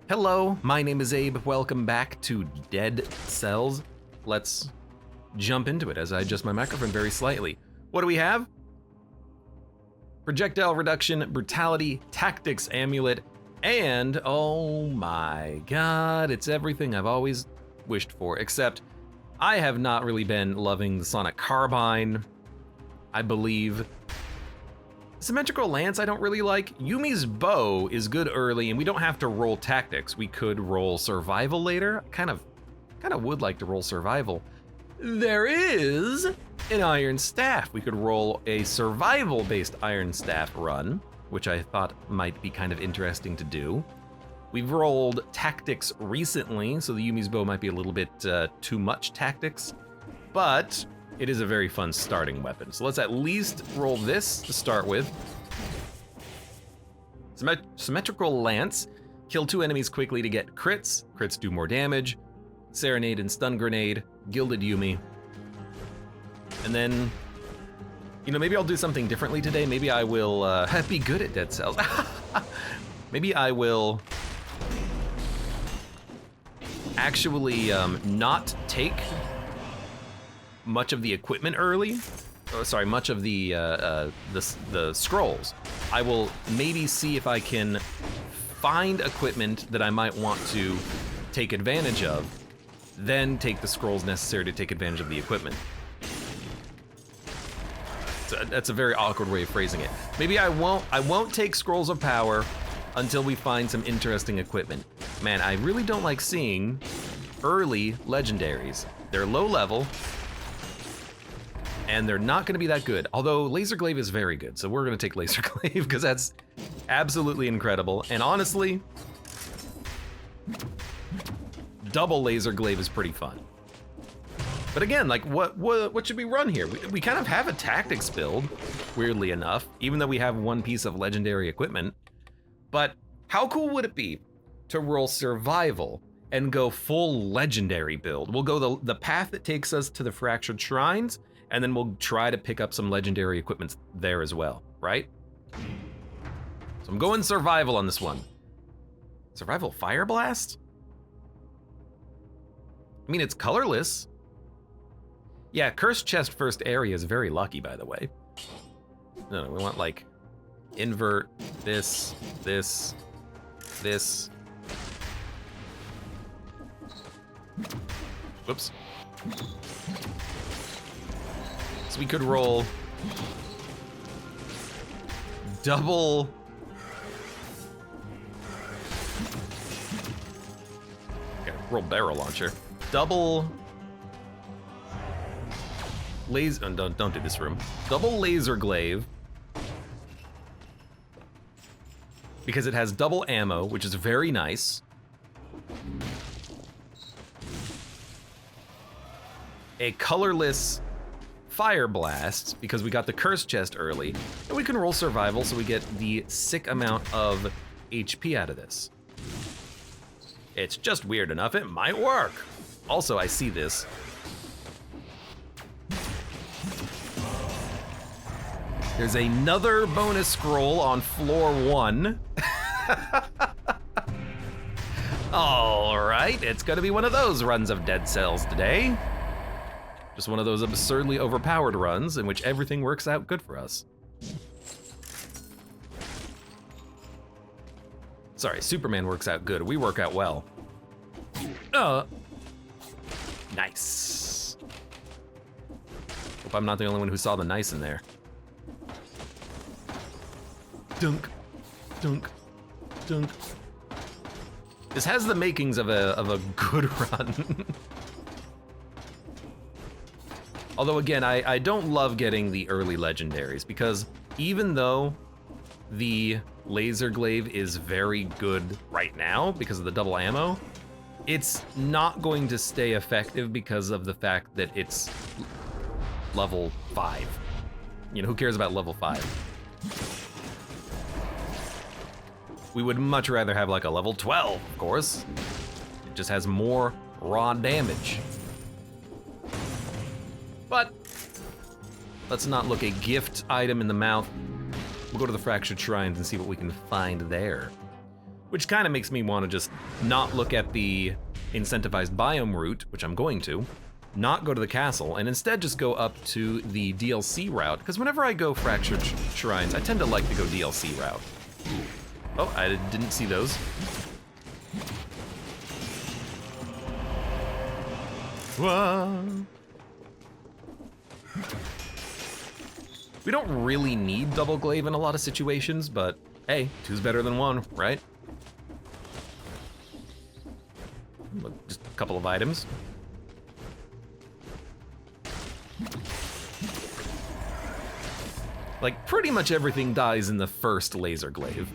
Hello, my name is Abe. Welcome back to Dead Cells. Let's jump into it as I adjust my microphone very slightly. What do we have? Projectile reduction, brutality, tactics amulet, and oh my god, it's everything I've always wished for, except I have not really been loving the sonic carbine, I believe. Symmetrical lance I don't really like. Yumi's bow is good early and we don't have to roll tactics. We could roll survival later. I kind of would like to roll survival. There is an iron staff. We could roll a survival based iron staff run, which I thought might be kind of interesting to do. We've rolled tactics recently, so the Yumi's bow might be a little bit too much tactics, but it is a very fun starting weapon. So let's at least roll this to start with. Symmetrical lance. Kill 2 enemies quickly to get crits. Crits do more damage. Serenade and stun grenade. Gilded Yumi. And then, you know, maybe I'll do something differently today. Maybe I will be good at Dead Cells. Maybe I will actually not take much of the equipment early. Oh, sorry, much of the scrolls. I will maybe see if I can find equipment that I might want to take advantage of, then take the scrolls necessary to take advantage of the equipment. So that's a very awkward way of phrasing it. Maybe I won't take scrolls of power until we find some interesting equipment. Man, I really don't like seeing early legendaries. They're low level, and they're not gonna be that good. Although Laser Glaive is very good, so we're gonna take Laser Glaive because that's absolutely incredible. And honestly, double Laser Glaive is pretty fun. But again, like what should we run here? We kind of have a tactics build, weirdly enough, even though we have one piece of legendary equipment. But how cool would it be to roll survival and go full legendary build? We'll go the path that takes us to the Fractured Shrines, and then we'll try to pick up some legendary equipment there as well, right? So I'm going survival on this one. Survival Fire Blast? I mean, it's colorless. Yeah, Cursed Chest first area is very lucky, by the way. No, we want like invert, this. Whoops. So we could roll double roll barrel launcher. Double laser, don't do this room. Double Laser Glaive, because it has double ammo, which is very nice. A colorless Fire Blast, because we got the Cursed Chest early, and we can roll survival so we get the sick amount of HP out of this. It's just weird enough, it might work. Also, I see this. There's another bonus scroll on floor 1. All right, it's gonna be one of those runs of Dead Cells today. Just one of those absurdly overpowered runs in which everything works out good for us. Sorry, Superman works out good. We work out well. Nice. Hope I'm not the only one who saw the nice in there. Dunk, dunk, dunk. This has the makings of a good run. Although again, I don't love getting the early legendaries, because even though the Laser Glaive is very good right now because of the double ammo, it's not going to stay effective because of the fact that it's level 5. You know, who cares about level 5? We would much rather have like a level 12, of course. It just has more raw damage. But let's not look a gift item in the mouth. We'll go to the Fractured Shrines and see what we can find there. which kind of makes me want to just not look at the incentivized biome route, which I'm going to, not go to the castle, and instead just go up to the DLC route, because whenever I go Fractured Shrines, I tend to like to go DLC route. Oh, I didn't see those. Whoa. We don't really need double glaive in a lot of situations, but hey, two's better than one, right? Just a couple of items. Like, pretty much everything dies in the first laser glaive.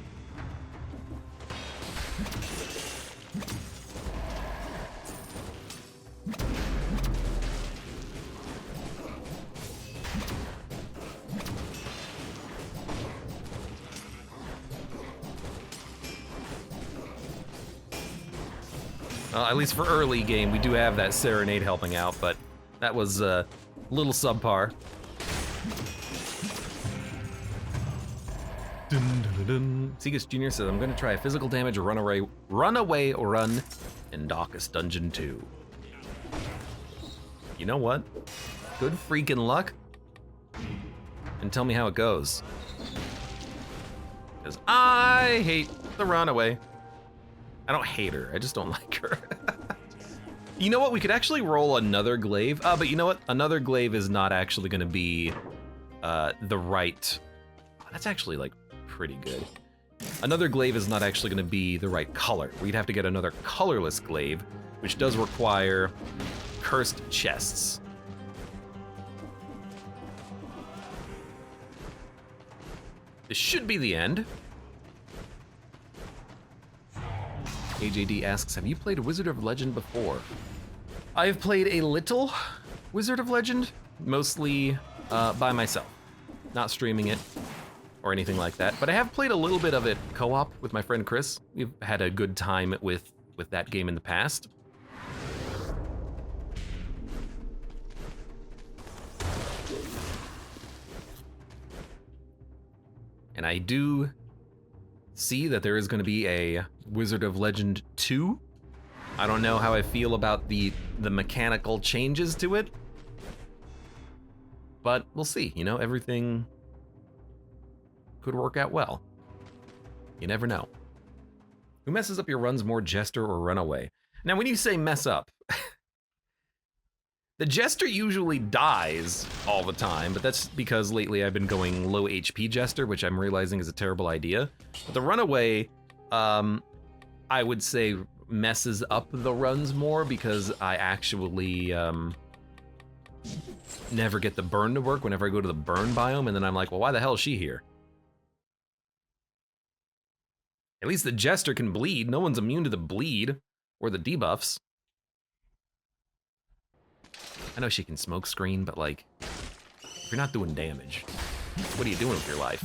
Well, at least for early game, we do have that Serenade helping out, but that was a little subpar. Seagus Jr. says, I'm gonna try a physical damage runaway run in Darkest Dungeon 2. You know what? Good freaking luck. And tell me how it goes. Because I hate the runaway. I don't hate her, I just don't like her. You know what, we could actually roll another glaive. But you know what? Another glaive is not actually gonna be the right... That's actually like pretty good. Another glaive is not actually gonna be the right color. We'd have to get another colorless glaive, which does require cursed chests. This should be the end. AJD asks, have you played Wizard of Legend before? I've played a little Wizard of Legend, mostly by myself, not streaming it or anything like that, but I have played a little bit of it co-op with my friend Chris. We've had a good time with that game in the past. And I do see that there is going to be a Wizard of Legend 2. I don't know how I feel about the mechanical changes to it, but we'll see. You know, everything could work out well. You never know. Who messes up your runs more, Jester or Runaway? Now, when you say mess up, the Jester usually dies all the time, but that's because lately I've been going low HP Jester, which I'm realizing is a terrible idea. But the Runaway, I would say messes up the runs more because I actually never get the burn to work whenever I go to the burn biome, and then I'm like, well, why the hell is she here? At least the Jester can bleed. No one's immune to the bleed or the debuffs. I know she can smoke screen, but like, if you're not doing damage, what are you doing with your life?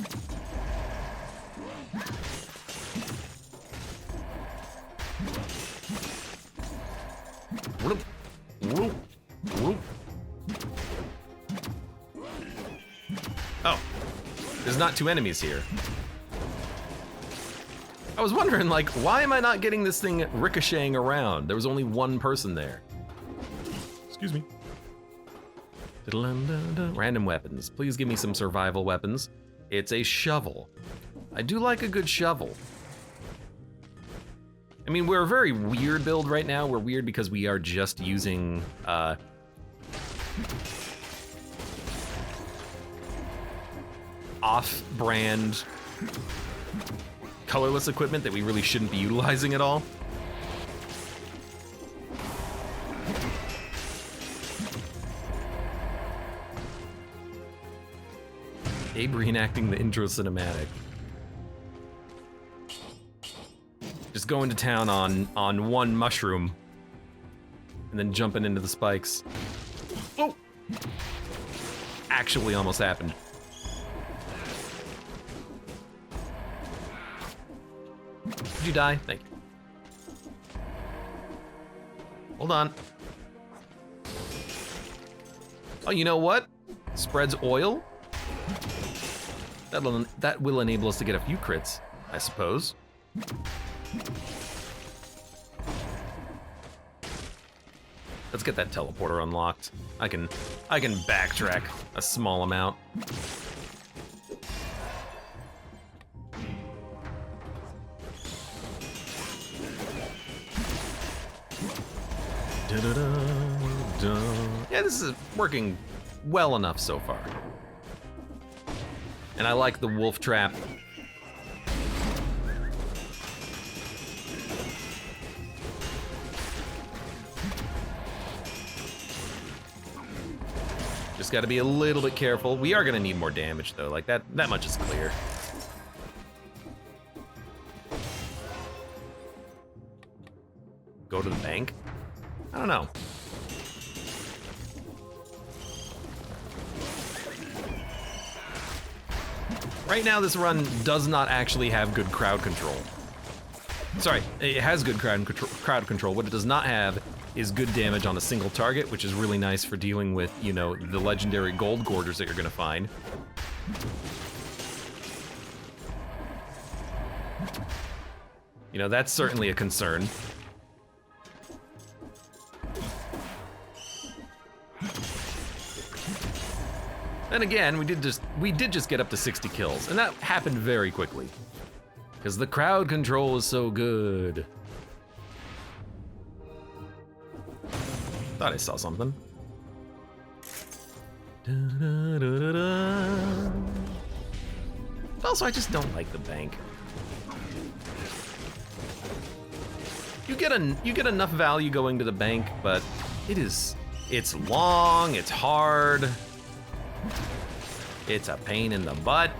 Oh, there's not two enemies here. I was wondering, like, why am I not getting this thing ricocheting around? There was only one person there. Excuse me. Random weapons. Please give me some survival weapons. It's a shovel. I do like a good shovel. I mean, we're a very weird build right now. We're weird because we are just using off-brand colorless equipment that we really shouldn't be utilizing at all. Abe reenacting the intro cinematic. Just going to town on one mushroom and then jumping into the spikes. Oh! Actually almost happened. Did you die? Thank you. Hold on. Oh, you know what? Spreads oil. That will enable us to get a few crits, I suppose. Let's get that teleporter unlocked. I can backtrack a small amount. Yeah, this is working well enough so far. And I like the wolf trap. Just gotta be a little bit careful. We are gonna need more damage though, like that much is clear. Go to the bank? I don't know. Right now, this run does not actually have good crowd control. Sorry, it has good crowd control. What it does not have is good damage on a single target, which is really nice for dealing with, you know, the legendary gold gorgers that you're gonna find. You know, that's certainly a concern. And again, we did just get up to 60 kills, and that happened very quickly. Because the crowd control is so good. Thought I saw something. Also, I just don't like the bank. You get enough value going to the bank, but it's long, it's hard. It's a pain in the butt.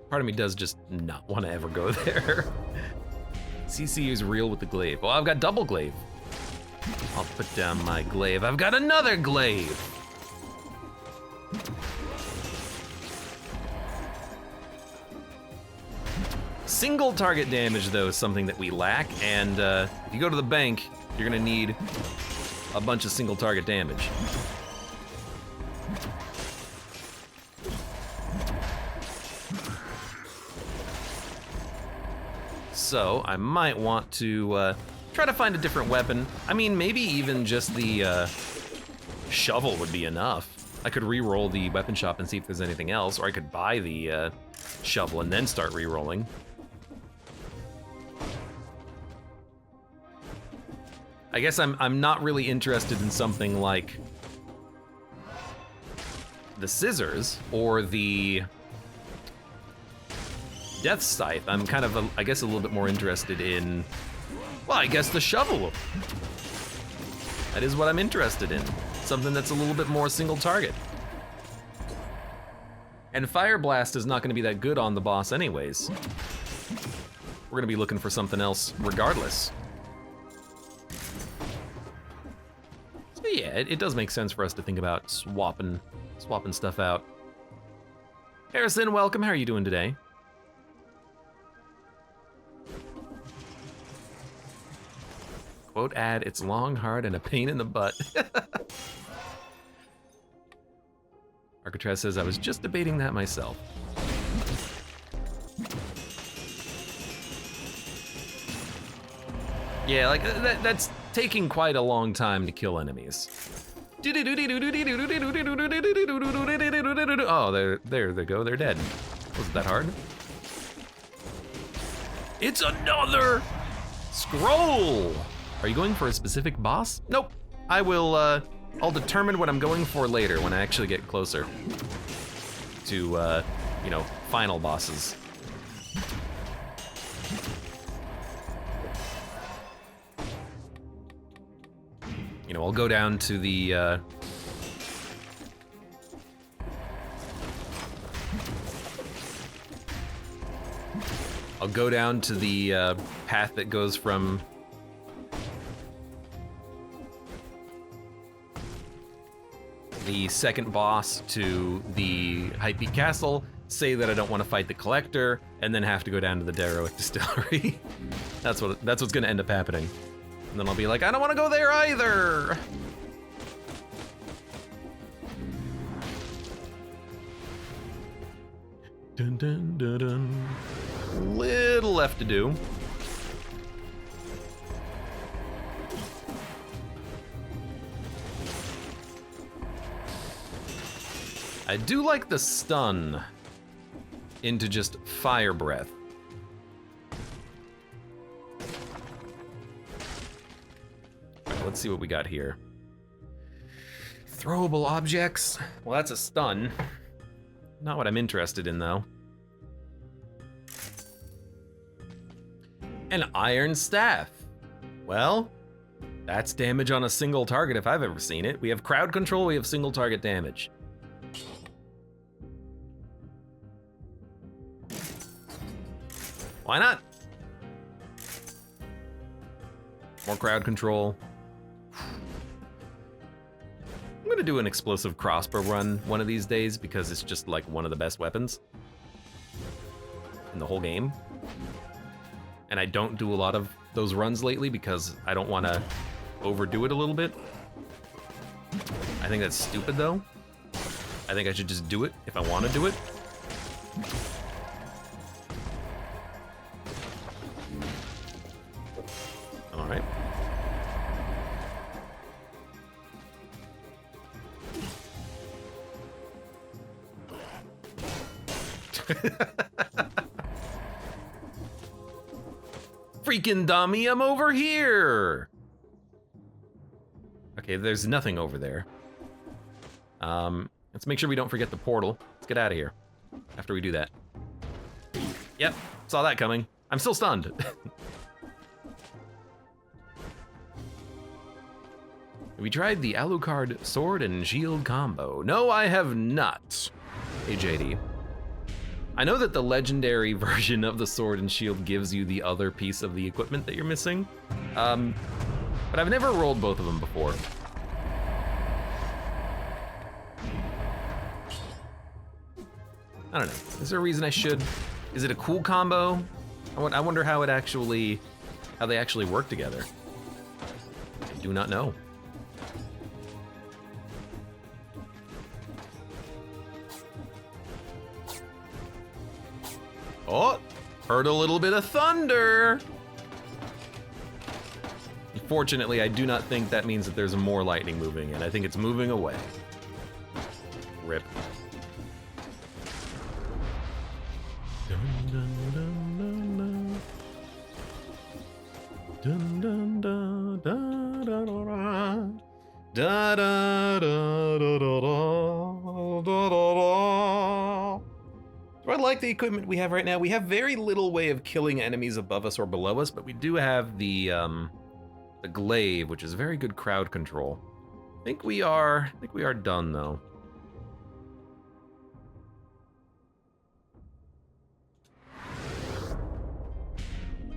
Part of me does just not want to ever go there. CC is real with the glaive. Well, I've got double glaive. I'll put down my glaive. I've got another glaive. Single target damage, though, is something that we lack, and if you go to the bank, you're gonna need a bunch of single target damage. So, I might want to try to find a different weapon. I mean, maybe even just the shovel would be enough. I could re-roll the weapon shop and see if there's anything else, or I could buy the shovel and then start re-rolling. I guess I'm not really interested in something like the scissors or the death scythe. I'm kind of, I guess, a little bit more interested in, well, I guess the shovel. That is what I'm interested in. Something that's a little bit more single target. And Fire Blast is not gonna be that good on the boss anyways. We're gonna be looking for something else regardless. So yeah, it does make sense for us to think about swapping stuff out. Harrison, welcome, how are you doing today? Quote ad, it's long, hard, and a pain in the butt. Arcatraz says, I was just debating that myself. Yeah, like, that's taking quite a long time to kill enemies. Oh, there they go, they're dead. Wasn't that hard? It's another scroll! Are you going for a specific boss? Nope. I will, I'll determine what I'm going for later when I actually get closer to, you know, final bosses. You know, I'll go down to the, I'll go down to the path that goes from the second boss to the High Peak Castle, say that I don't want to fight the Collector, and then have to go down to the Darrowick Distillery. That's what's gonna end up happening. And then I'll be like, I don't want to go there either! Dun, dun, dun, dun. Little left to do. I do like the stun into just fire breath. Right, let's see what we got here. Throwable objects. Well, that's a stun. Not what I'm interested in, though. An iron staff. Well, that's damage on a single target if I've ever seen it. We have crowd control, we have single target damage. Why not? More crowd control. I'm gonna do an explosive crossbow run one of these days because it's just like one of the best weapons in the whole game. And I don't do a lot of those runs lately because I don't want to overdo it a little bit. I think that's stupid though. I think I should just do it if I want to do it. All right. Freaking dummy, I'm over here. Okay, there's nothing over there. Let's make sure we don't forget the portal. Let's get out of here after we do that. Yep, saw that coming. I'm still stunned. Have we tried the Alucard sword and shield combo? No, I have not. Hey, JD. I know that the legendary version of the sword and shield gives you the other piece of the equipment that you're missing, but I've never rolled both of them before. I don't know. Is there a reason I should? Is it a cool combo? I wonder how they actually work together. I do not know. Oh, heard a little bit of thunder. Fortunately, I do not think that means that there's more lightning moving in. I think it's moving away. Rip. Dun, dun, dun, dun, dun. Dun, dun, dun, dun, dun, dun, da, da, da, da, da, da, da, da. Do I like the equipment we have right now? We have very little way of killing enemies above us or below us, but we do have the glaive, which is very good crowd control. I think we are done though.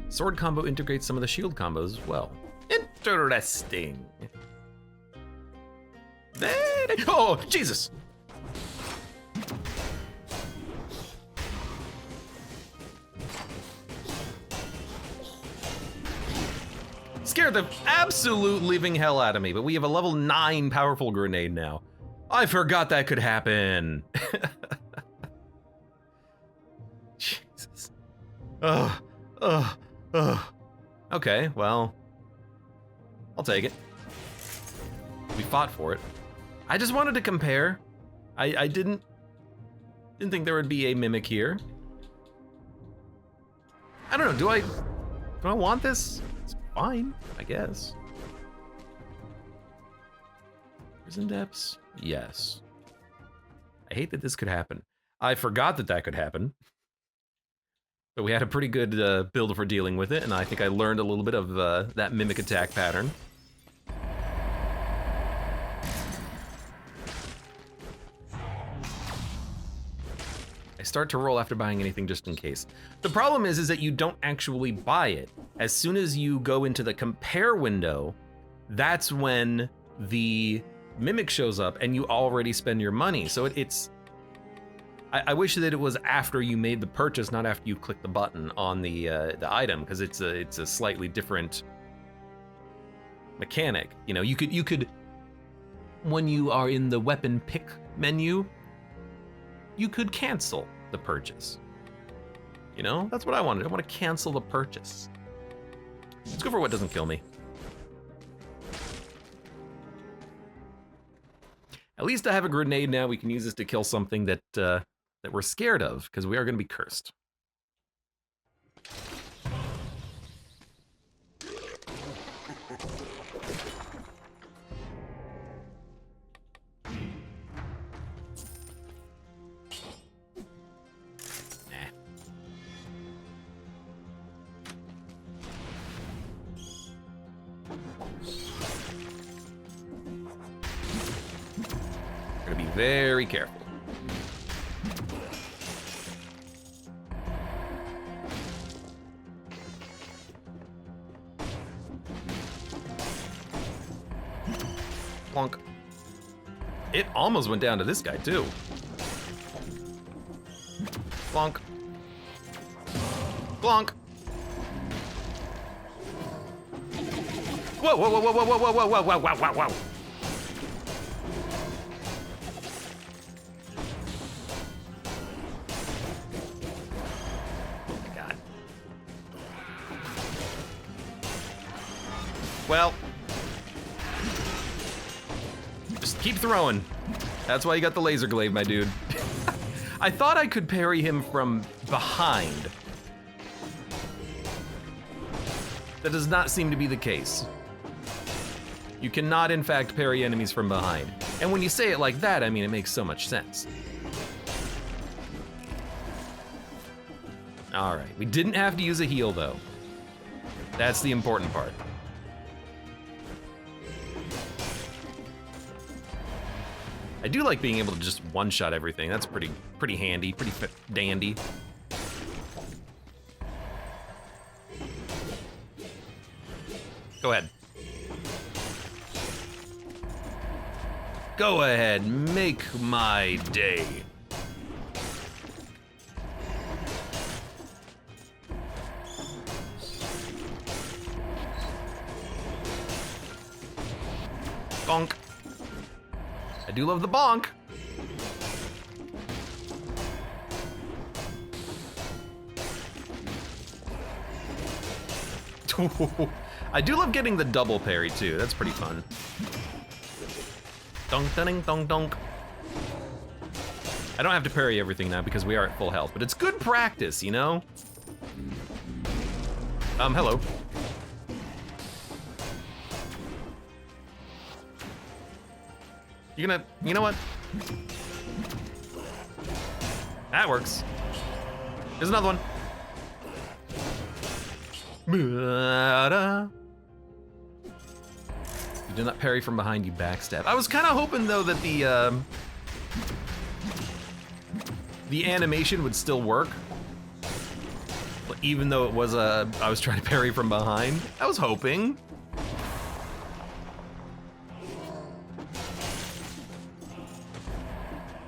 Sword combo integrates some of the shield combos as well. Interesting. Oh, Jesus! Scared the absolute living hell out of me, but we have a level 9 powerful grenade now. I forgot that could happen. Jesus. Okay, well, I'll take it. We fought for it. I just wanted to compare. I didn't think there would be a mimic here. I don't know, do I want this? It's fine, I guess. Prison depths? Yes. I hate that this could happen. I forgot that could happen. But we had a pretty good build for dealing with it, and I think I learned a little bit of that mimic attack pattern. I start to roll after buying anything just in case. The problem is that you don't actually buy it. As soon as you go into the compare window, that's when the mimic shows up and you already spend your money. So it's I wish that it was after you made the purchase, not after you click the button on the item, because it's a slightly different mechanic. You know, you could when you are in the weapon pick menu, you could cancel the purchase. You know, that's what I wanted. I want to cancel the purchase. Let's go for what doesn't kill me. At least I have a grenade now. We can use this to kill something that that we're scared of, because we are going to be cursed. Very careful. Plonk. It almost went down to this guy too. Plonk. Plonk. Whoa, whoa, whoa, whoa, whoa, whoa, whoa, whoa, whoa, whoa, whoa, whoa. Well, just keep throwing. That's why you got the laser glaive, my dude. I thought I could parry him from behind. That does not seem to be the case. You cannot, in fact, parry enemies from behind. And when you say it like that, I mean, it makes so much sense. All right, we didn't have to use a heal, though. That's the important part. I do like being able to just one-shot everything. That's pretty handy, pretty dandy. Go ahead. Go ahead, make my day. Bonk. I do love the bonk. I do love getting the double parry too. That's pretty fun. Donk, dong, donk, donk. I don't have to parry everything now because we are at full health, but it's good practice, you know? Hello. You know what? That works. There's another one. You did not parry from behind, you backstab. I was kind of hoping though that the animation would still work, even though it was I was trying to parry from behind. I was hoping.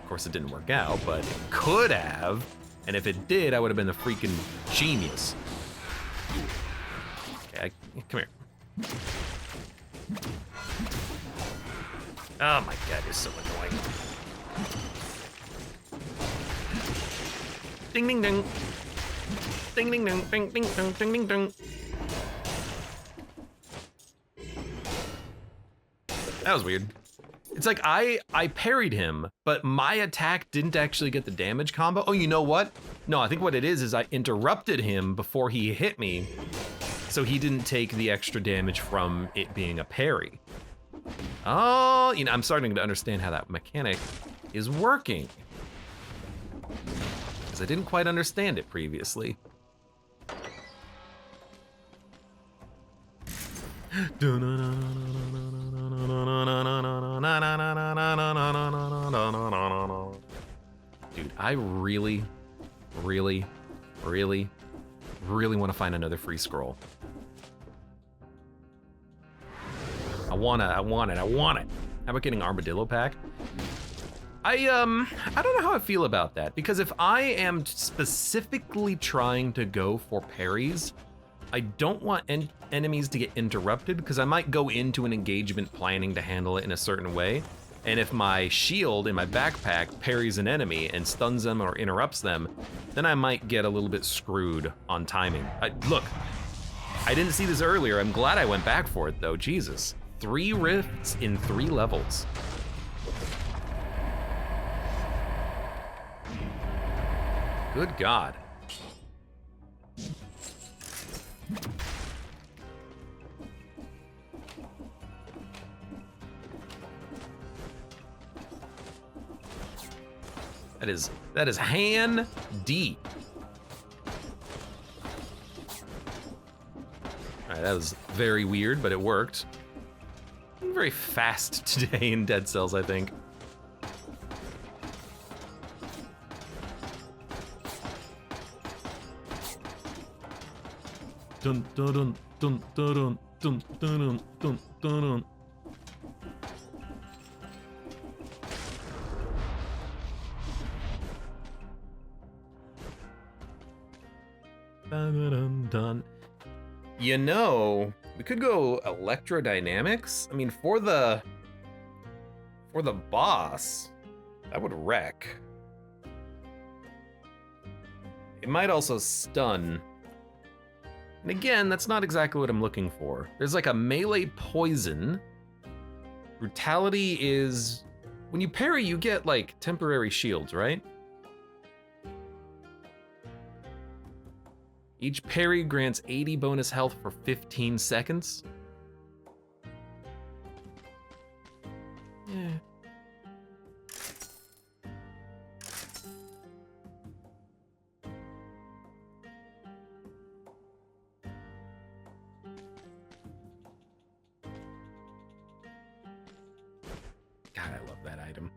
Of course, it didn't work out, but it could have. And if it did, I would have been a freaking genius. Okay, come here. Oh my god, it's so annoying. Ding ding ding. Ding ding ding ding ding ding ding ding ding. That was weird. It's like I parried him, but my attack didn't actually get the damage combo. Oh, you know what? No, I think what it is I interrupted him before he hit me, so he didn't take the extra damage from it being a parry. Oh, you know, I'm starting to understand how that mechanic is working, because I didn't quite understand it previously. Dude, I really want to find another free scroll. I want it. How about getting Armadillo Pack? I don't know how I feel about that, because if I am specifically trying to go for parries, I don't want enemies to get interrupted, because I might go into an engagement planning to handle it in a certain way, And if my shield in my backpack parries an enemy and stuns them or interrupts them, then I might get a little bit screwed on timing. Look, I didn't see this earlier. I'm glad I went back for it though, Jesus. 3 rifts in 3 levels. Good God. That is hand deep. All right, that was very weird, but it worked. I'm very fast today in Dead Cells, I think. Dun dun dun dun dun dun dun dun dun dun. Dun. You know, we could go electrodynamics. I mean, for the boss, that would wreck. It might also stun. And again, that's not exactly what I'm looking for. There's like a melee poison. Brutality is, when you parry, you get like temporary shields, right? Each parry grants 80 bonus health for 15 seconds. Yeah. God, I love that item.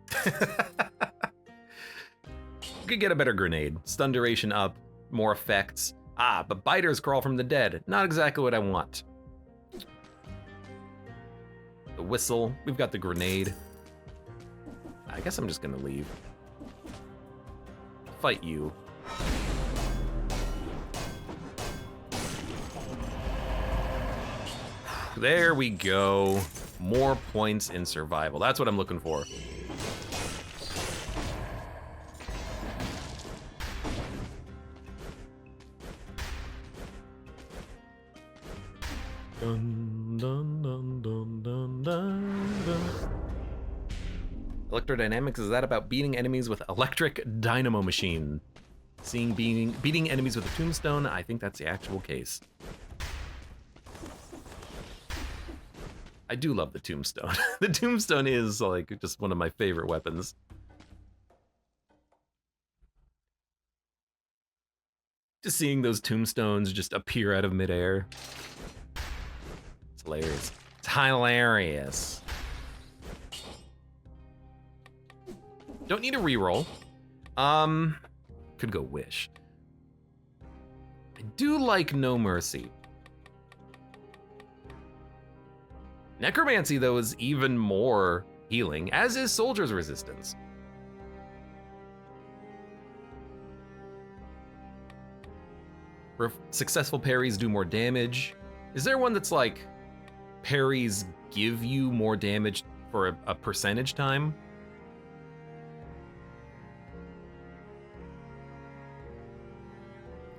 You could get a better grenade. Stun duration up, more effects. Ah, but biters crawl from the dead. Not exactly what I want. The whistle, we've got the grenade. I guess I'm just gonna leave. Fight you. There we go. More points in survival. That's what I'm looking for. Dun, dun, dun, dun, dun, dun, dun. Electrodynamics, is that about beating enemies with electric dynamo machine? Beating enemies with a tombstone, I think that's the actual case. I do love the tombstone. The tombstone is like just one of my favorite weapons. Just seeing those tombstones just appear out of midair. It's hilarious. It's hilarious. Don't need a reroll. Could go wish. I do like No Mercy. Necromancy, though, is even more healing, as is Soldier's Resistance. Successful parries do more damage. Is there one that's like, parries give you more damage for a percentage time?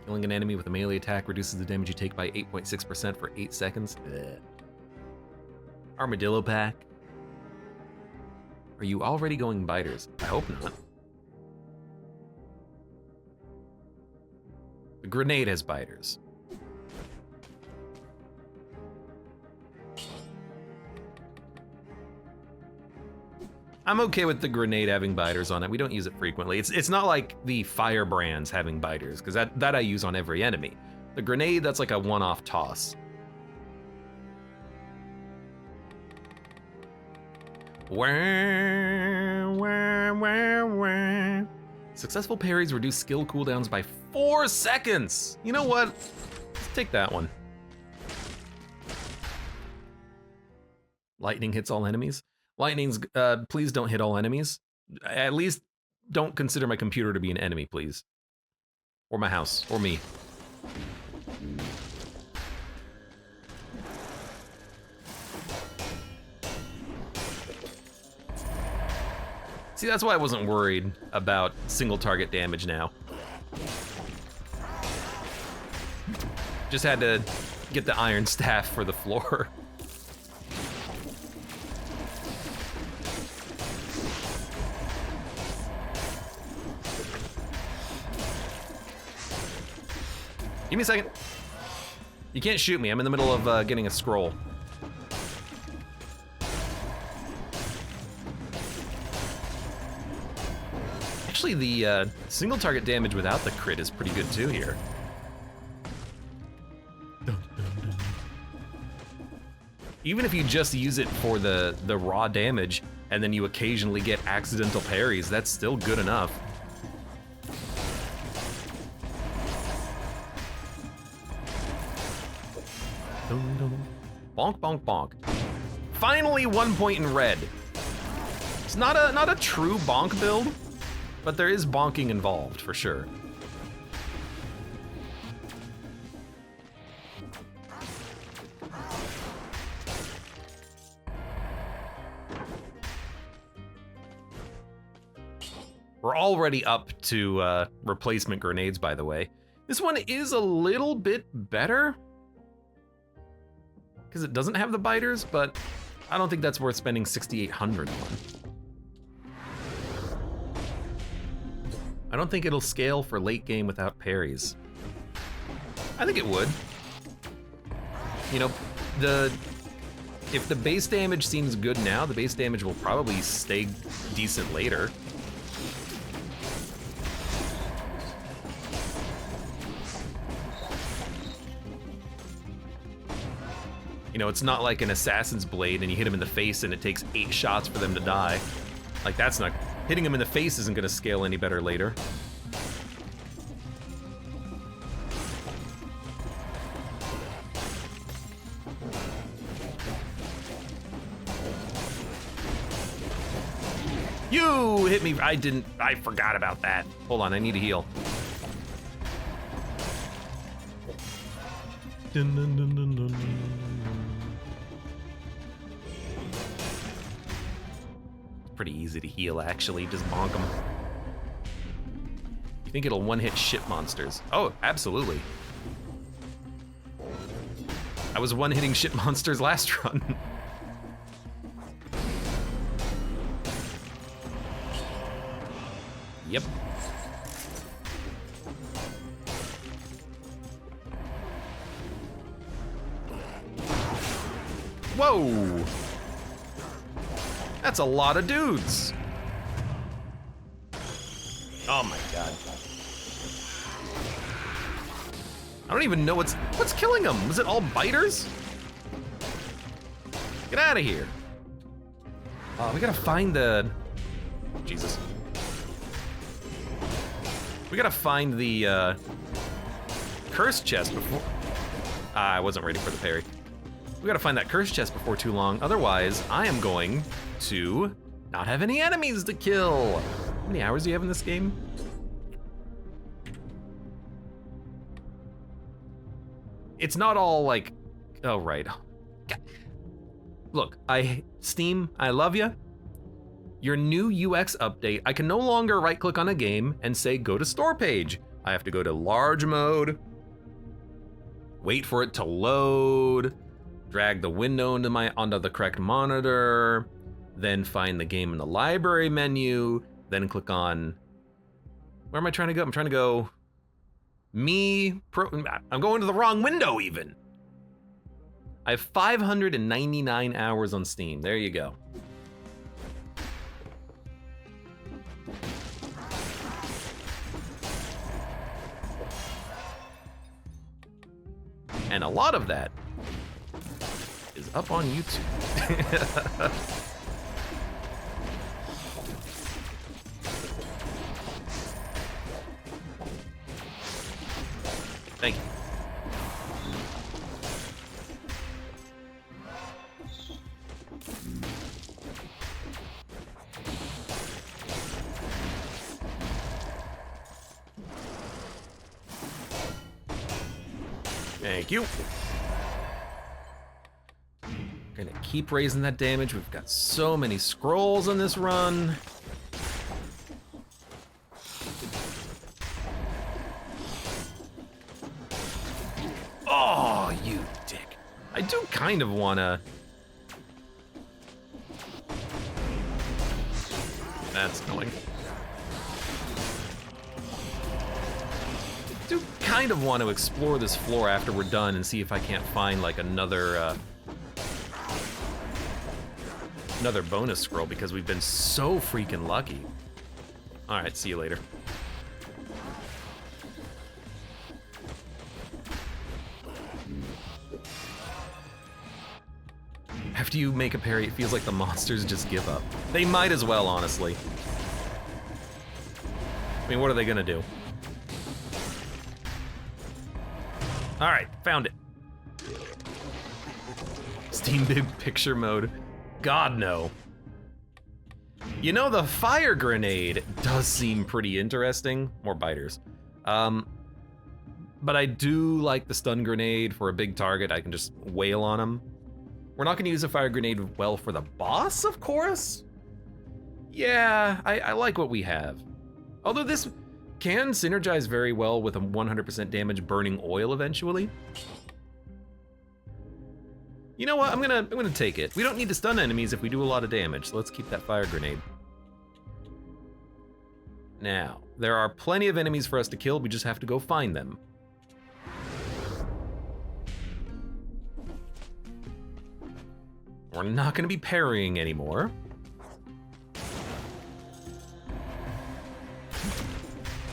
Killing an enemy with a melee attack reduces the damage you take by 8.6% for 8 seconds. Ugh. Armadillo pack. Are you already going biters? I hope not. The grenade has biters. I'm okay with the grenade having biters on it. We don't use it frequently. It's not like the firebrands having biters, because that I use on every enemy. The grenade, that's like a one-off toss. Successful parries reduce skill cooldowns by 4 seconds. You know what? Let's take that one. Lightning hits all enemies. Lightning's, please don't hit all enemies. At least don't consider my computer to be an enemy, please. Or my house, or me. See, that's why I wasn't worried about single target damage now. Just had to get the iron staff for the floor. Give me a second. You can't shoot me. I'm in the middle of getting a scroll. Actually, the single target damage without the crit is pretty good too here. Even if you just use it for the raw damage and then you occasionally get accidental parries, that's still good enough. Bonk, bonk, bonk. Finally 1 point in red. It's not a true bonk build, but there is bonking involved for sure. We're already up to replacement grenades, by the way. This one is a little bit better because it doesn't have the biters, but I don't think that's worth spending 6,800 on. I don't think it'll scale for late game without parries. I think it would. You know, if the base damage seems good now, the base damage will probably stay decent later. You know, it's not like an assassin's blade and you hit him in the face and it takes 8 shots for them to die. Like, that's not... Hitting him in the face isn't gonna scale any better later. You hit me, I forgot about that. Hold on, I need to heal. Dun, dun, dun, dun, dun, dun. Pretty easy to heal, actually. Just bonk them. You think it'll one-hit ship monsters? Oh, absolutely. I was one-hitting ship monsters last run. Yep. Whoa! That's a lot of dudes. Oh my god. I don't even know what's killing them. Was it all biters? Get out of here. We gotta find the... Jesus. We gotta find the curse chest before... I wasn't ready for the parry. We gotta find that curse chest before too long. Otherwise, I am going to not have any enemies to kill. How many hours do you have in this game? It's not all like, oh right. God. Look, Steam, I love you. Your new UX update, I can no longer right click on a game and say go to store page. I have to go to large mode, wait for it to load, drag the window onto the correct monitor, then find the game in the library menu, then click on, where am I trying to go? I'm trying to go, I'm going to the wrong window even. I have 599 hours on Steam, there you go. And a lot of that is up on YouTube. Thank you. Thank you. Gonna keep raising that damage. We've got so many scrolls on this run. Oh, you dick. I do kind of wanna... That's annoying. I do kind of want to explore this floor after we're done and see if I can't find like another bonus scroll because we've been so freaking lucky. All right, see you later. After you make a parry, it feels like the monsters just give up. They might as well, honestly. I mean, what are they gonna do? All right, found it. Steam Big Picture mode. God, no. You know, the fire grenade does seem pretty interesting. More biters. But I do like the stun grenade for a big target. I can just wail on them. We're not gonna use a fire grenade well for the boss, of course. Yeah, I like what we have. Although this can synergize very well with a 100% damage burning oil eventually. You know what, I'm gonna take it. We don't need to stun enemies if we do a lot of damage, so let's keep that fire grenade. Now, there are plenty of enemies for us to kill, we just have to go find them. We're not gonna be parrying anymore.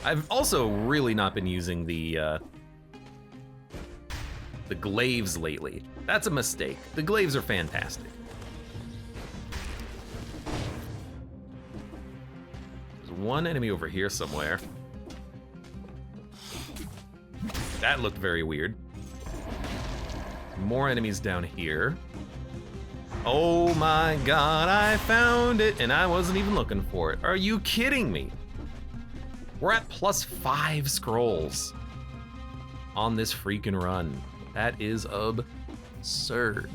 I've also really not been using the glaives lately. That's a mistake. The glaives are fantastic. There's one enemy over here somewhere. That looked very weird. More enemies down here. Oh my god, I found it, and I wasn't even looking for it. Are you kidding me? We're at +5 scrolls on this freaking run. That is absurd.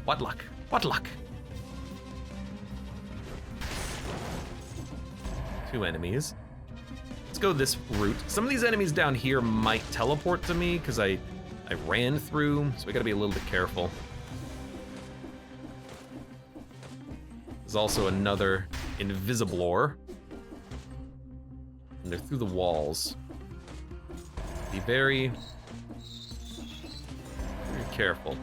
What luck? What luck? 2 enemies. Let's go this route. Some of these enemies down here might teleport to me because I ran through, so we gotta be a little bit careful. There's also another Invisiblor. And they're through the walls. Be very careful.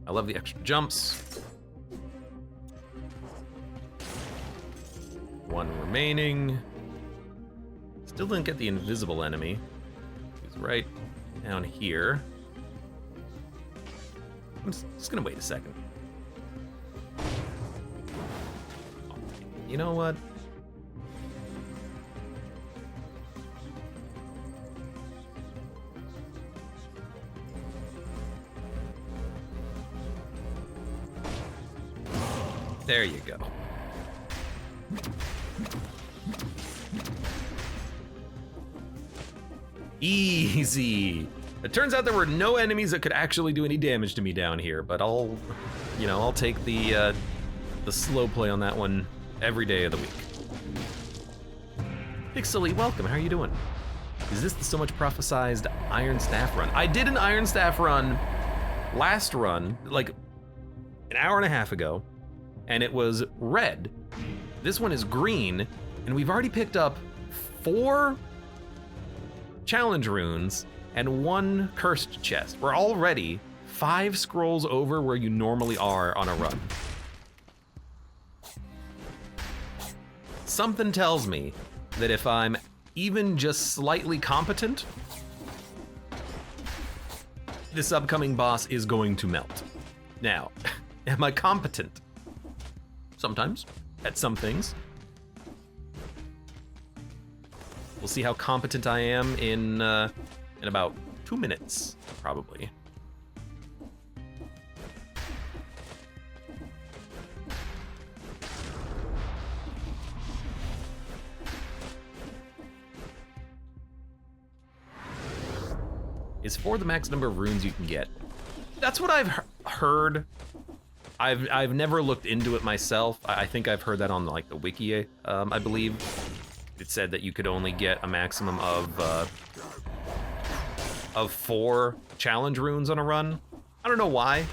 I love the extra jumps. 1 remaining. Still didn't get the invisible enemy. He's right down here. I'm just gonna wait a second. You know what? There you go. Easy. It turns out there were no enemies that could actually do any damage to me down here, but I'll take the slow play on that one every day of the week. Pixely, welcome. How are you doing? Is this the so much prophesized Iron Staff run? I did an Iron Staff run last run, like an hour and a half ago, and it was red. This one is green, and we've already picked up 4 challenge runes and 1 cursed chest. We're already 5 scrolls over where you normally are on a run. Something tells me that if I'm even just slightly competent, this upcoming boss is going to melt. Now, am I competent? Sometimes, at some things. We'll see how competent I am in about 2 minutes, probably. Is 4 the max number of runes you can get? That's what I've heard. I've never looked into it myself. I think I've heard that on like the wiki, I believe. It said that you could only get a maximum of 4 challenge runes on a run. I don't know why.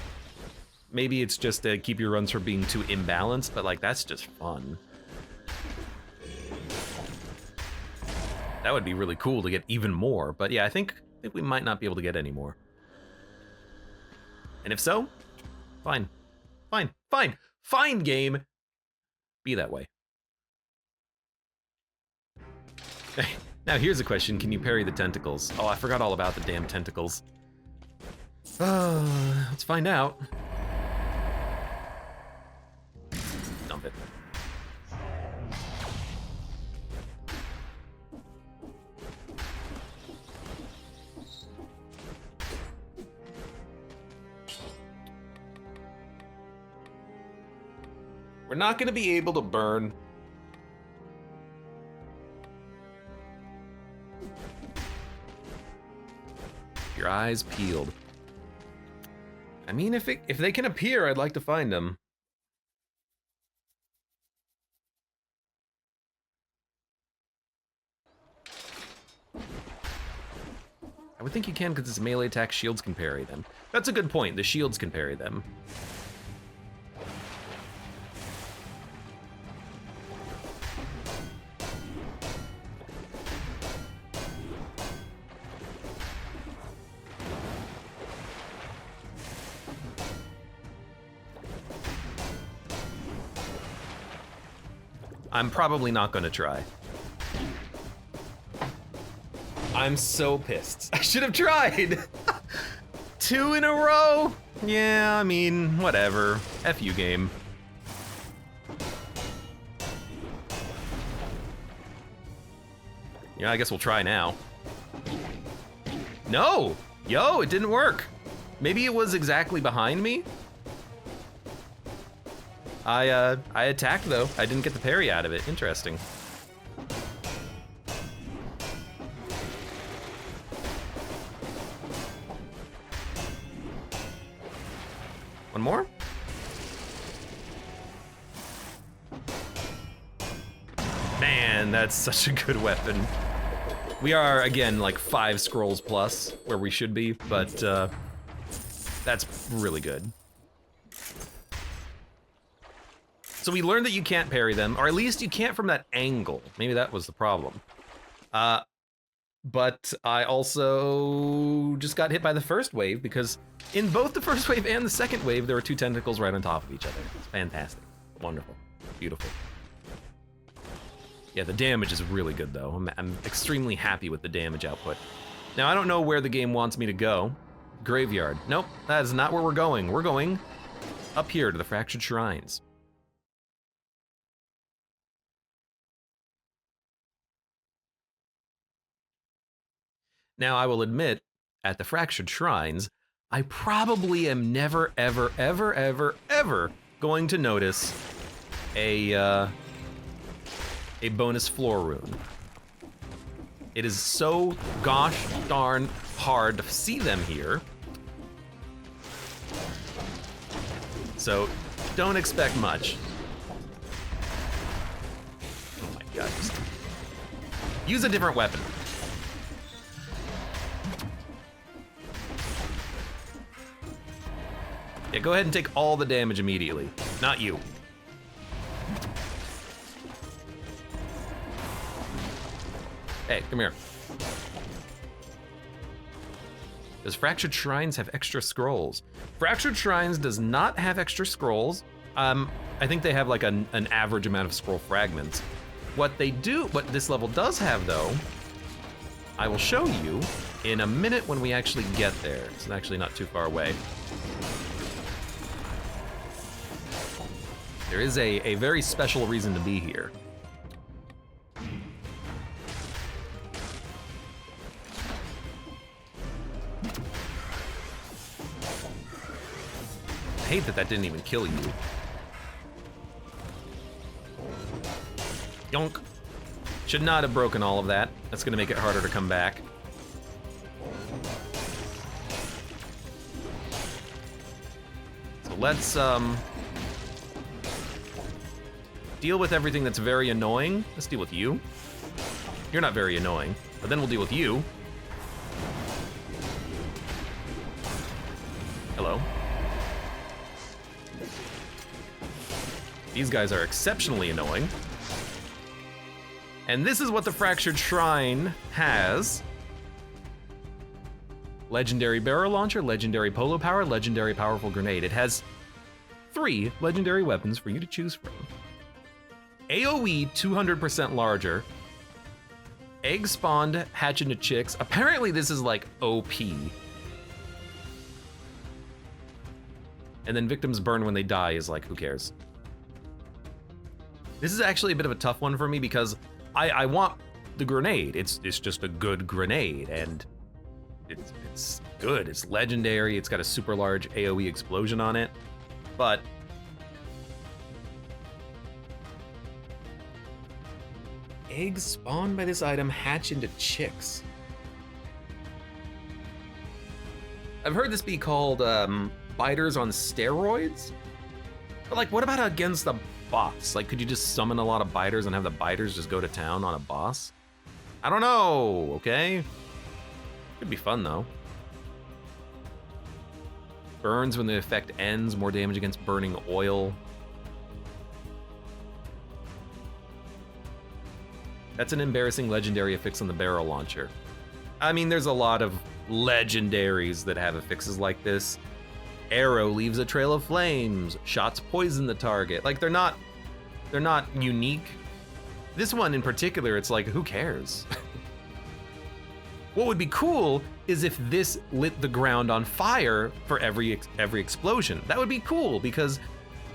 Maybe it's just to keep your runs from being too imbalanced, but like that's just fun. That would be really cool to get even more, but yeah, I think we might not be able to get any more. And if so, fine. Fine, game. Be that way. Now here's a question, can you parry the tentacles? Oh, I forgot all about the damn tentacles. Let's find out. Dump it. We're not gonna be able to burn. Your eyes peeled. I mean, if they can appear, I'd like to find them. I would think you can because it's melee attack, shields can parry them. That's a good point, the shields can parry them. I'm probably not gonna try. I'm so pissed. I should have tried! 2 in a row? Yeah, I mean, whatever. F you, game. Yeah, I guess we'll try now. No! Yo, it didn't work. Maybe it was exactly behind me? I attacked though. I didn't get the parry out of it. Interesting. One more? Man, that's such a good weapon. We are, again, like 5 scrolls plus where we should be, but that's really good. So we learned that you can't parry them, or at least you can't from that angle. Maybe that was the problem. But I also just got hit by the first wave because in both the first wave and the second wave, there were 2 tentacles right on top of each other. It's fantastic, wonderful, beautiful. Yeah, the damage is really good though. I'm extremely happy with the damage output. Now I don't know where the game wants me to go. Graveyard, nope, that is not where we're going. We're going up here to the Fractured Shrines. Now, I will admit, at the Fractured Shrines, I probably am never, ever, ever, ever, ever going to notice a bonus floor rune. It is so gosh darn hard to see them here. So, don't expect much. Oh my god, just use a different weapon. Yeah, go ahead and take all the damage immediately. Not you. Hey, come here. Does Fractured Shrines have extra scrolls? Fractured Shrines does not have extra scrolls. I think they have like an average amount of scroll fragments. What this level does have though, I will show you in a minute when we actually get there. It's actually not too far away. There is a very special reason to be here. I hate that didn't even kill you. Yonk. Should not have broken all of that. That's gonna make it harder to come back. So let's deal with everything that's very annoying. Let's deal with you. You're not very annoying, but then we'll deal with you. Hello. These guys are exceptionally annoying. And this is what the Fractured Shrine has. Legendary Barrel Launcher, Legendary Polo Power, Legendary Powerful Grenade. It has 3 legendary weapons for you to choose from. AoE 200% larger. Egg spawned, hatch into chicks. Apparently this is like OP. And then victims burn when they die is like, who cares? This is actually a bit of a tough one for me because I want the grenade. It's just a good grenade, and it's good. It's legendary. It's got a super large AoE explosion on it, but eggs spawned by this item hatch into chicks. I've heard this be called biters on steroids, but like, what about against the boss? Like, could you just summon a lot of biters and have the biters just go to town on a boss? I don't know, okay? Could be fun though. Burns when the effect ends, more damage against burning oil. That's an embarrassing legendary affix on the barrel launcher. I mean, there's a lot of legendaries that have affixes like this. Arrow leaves a trail of flames. Shots poison the target. Like, they're not unique. This one in particular, it's like, who cares? What would be cool is if this lit the ground on fire for every explosion. That would be cool because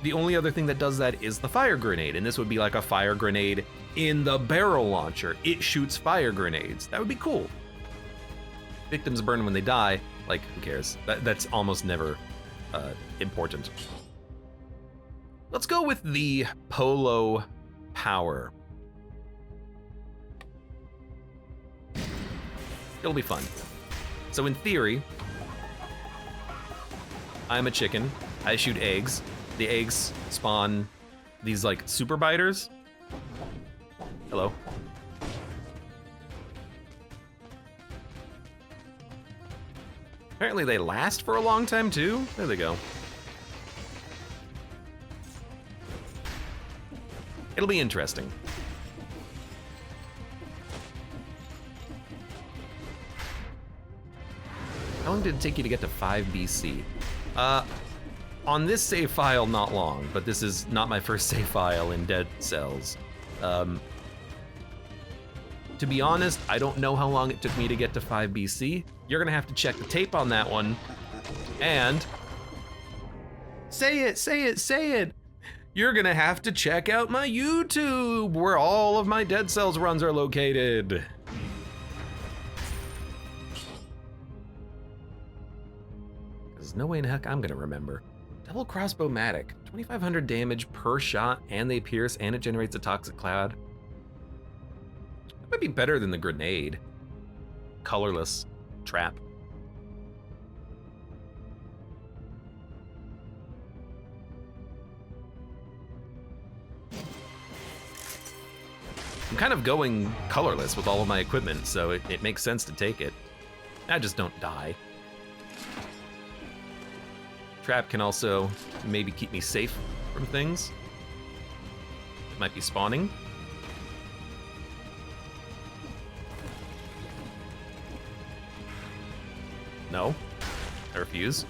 the only other thing that does that is the fire grenade, and this would be like a fire grenade in the barrel launcher. It shoots fire grenades. That would be cool. Victims burn when they die. Like, who cares? That's almost never important. Let's go with the Polo Power. It'll be fun. So in theory, I'm a chicken. I shoot eggs. The eggs spawn these like super biters. Hello. Apparently they last for a long time too. There they go. It'll be interesting. How long did it take you to get to 5 BC? On this save file, not long, but this is not my first save file in Dead Cells. To be honest, I don't know how long it took me to get to 5 BC. You're gonna have to check the tape on that one. And say it. You're gonna have to check out my YouTube, where all of my Dead Cells runs are located. There's no way in heck I'm gonna remember. Double crossbow-matic, 2,500 damage per shot, and they pierce, and it generates a toxic cloud. That might be better than the grenade. Colorless trap. I'm kind of going colorless with all of my equipment, so it makes sense to take it. I just don't die. Trap can also maybe keep me safe from things. It might be spawning. No, I refuse.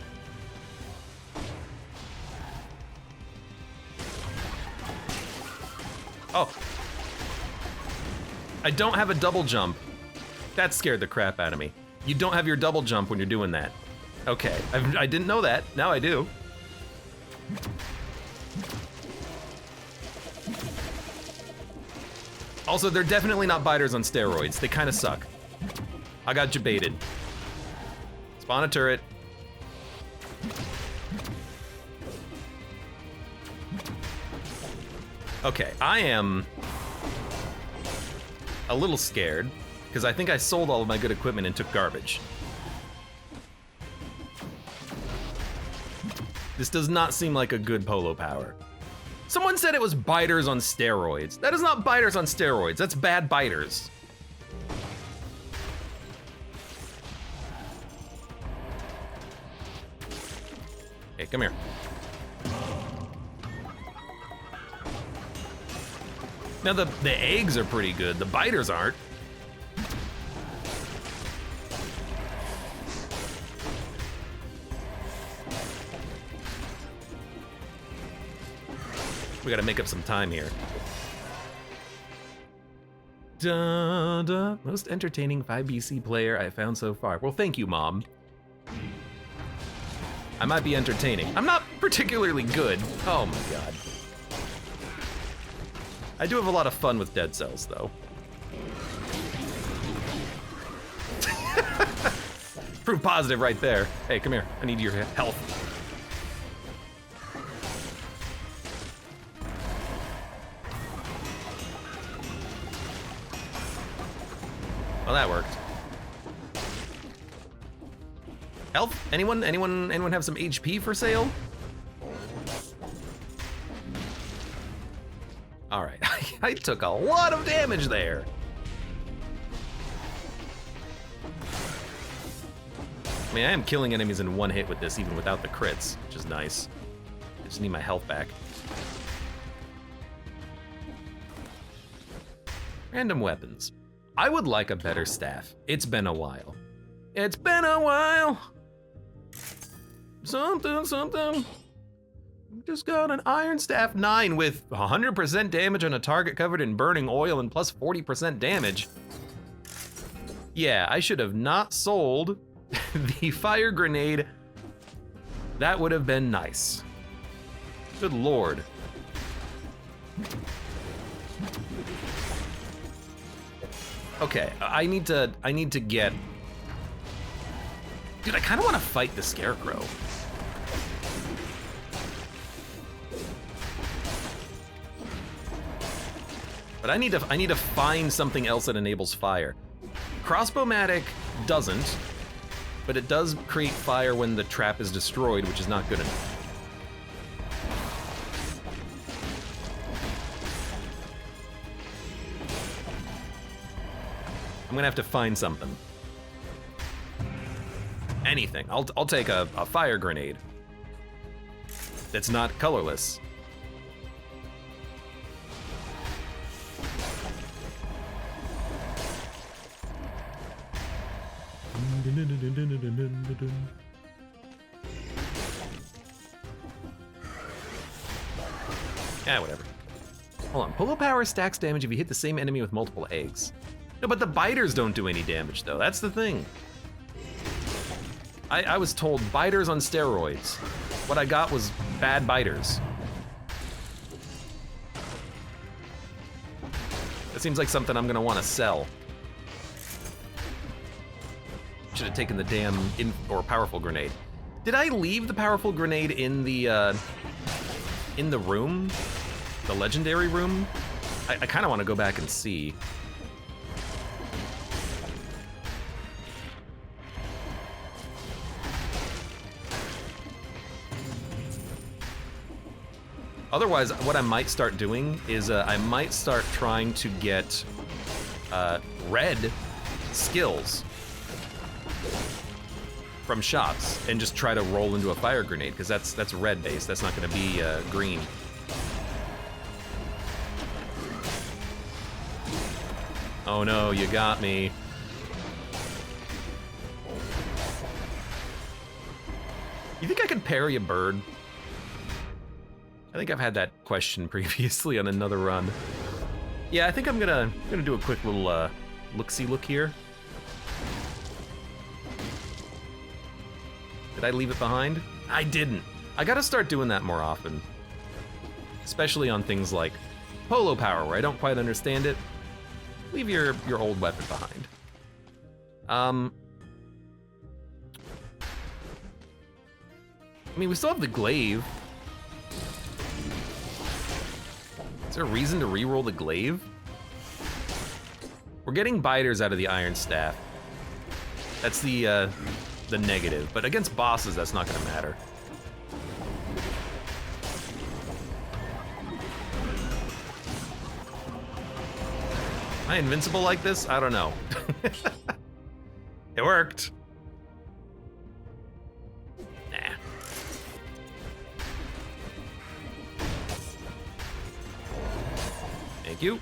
Oh. I don't have a double jump. That scared the crap out of me. You don't have your double jump when you're doing that. Okay, I didn't know that. Now I do. Also, they're definitely not biters on steroids. They kind of suck. I got jebaited. Spawn a turret. Okay, I am a little scared because I think I sold all of my good equipment and took garbage. This does not seem like a good polo power. Someone said it was biters on steroids. That is not biters on steroids, that's bad biters. Hey, come here. Now the eggs are pretty good, the biters aren't. We gotta make up some time here. Dun, dun. Most entertaining 5BC player I found so far. Well, thank you, Mom. I might be entertaining. I'm not particularly good. Oh my god. I do have a lot of fun with Dead Cells, though. Proof positive right there. Hey, come here. I need your help. Well, that worked. Health? Anyone have some HP for sale? All right, I took a lot of damage there. I mean, I am killing enemies in one hit with this, even without the crits, which is nice. I just need my health back. Random weapons. I would like a better staff. It's been a while. It's been a while. Something. Just got an Iron Staff 9 with 100% damage on a target covered in burning oil and plus 40% damage. Yeah, I should have not sold the fire grenade. That would have been nice. Good lord. Okay, I need to get... Dude, I kind of want to fight the Scarecrow. But I need to find something else that enables fire. Crossbow-matic doesn't, but it does create fire when the trap is destroyed, which is not good enough. I'm gonna have to find something. Anything. I'll take a fire grenade that's not colorless. Yeah, whatever. Hold on. Polo power stacks damage if you hit the same enemy with multiple eggs. No, but the biters don't do any damage, though. That's the thing. I was told biters on steroids. What I got was bad biters. That seems like something I'm gonna want to sell. Should have taken the damn powerful grenade. Did I leave the powerful grenade in the room? The legendary room? I kind of want to go back and see. Otherwise, what I might start doing is I might start trying to get red skills from shops and just try to roll into a fire grenade, because that's red based. That's not going to be green. Oh no, you got me. You think I could parry a bird? I think I've had that question previously on another run. Yeah, I think I'm gonna do a quick little look-see look here. Did I leave it behind? I didn't. I gotta start doing that more often. Especially on things like polo power, where I don't quite understand it. Leave your old weapon behind. I mean, we still have the glaive. Is there a reason to re-roll the glaive? We're getting biters out of the Iron Staff. That's the negative, but against bosses, that's not gonna matter. Am I invincible like this? I don't know. It worked. Nah. Thank you.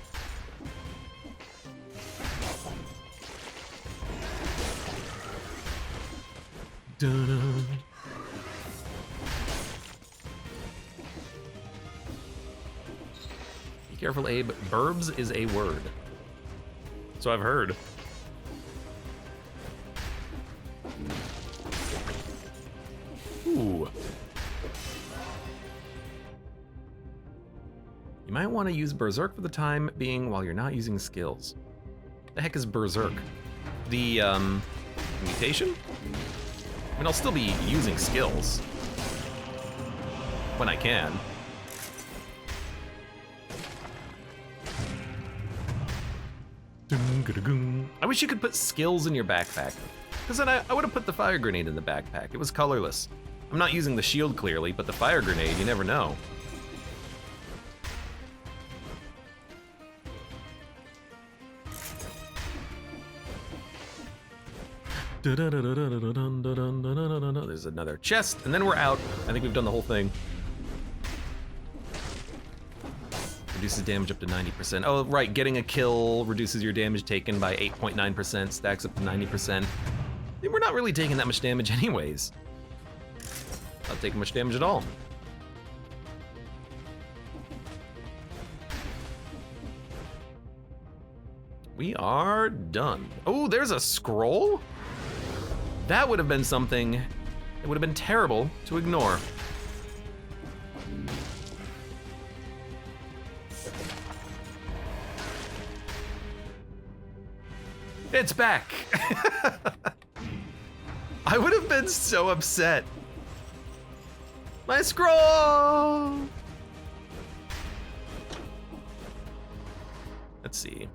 Dun-dun. Be careful, Abe. Burbs is a word. So I've heard. Ooh. You might want to use Berserk for the time being while you're not using skills. The heck is Berserk? The, mutation? I mean, I'll still be using skills. When I can. I wish you could put skills in your backpack. Because then I would have put the fire grenade in the backpack. It was colorless. I'm not using the shield clearly, but the fire grenade, you never know. There's another chest, and then we're out. I think we've done the whole thing. Reduces damage up to 90%. Oh, right, getting a kill reduces your damage taken by 8.9%, stacks up to 90%. We're not really taking that much damage anyways. Not taking much damage at all. We are done. Oh, there's a scroll? That would have been something. It would have been terrible to ignore. It's back. I would have been so upset. My scroll. Let's see.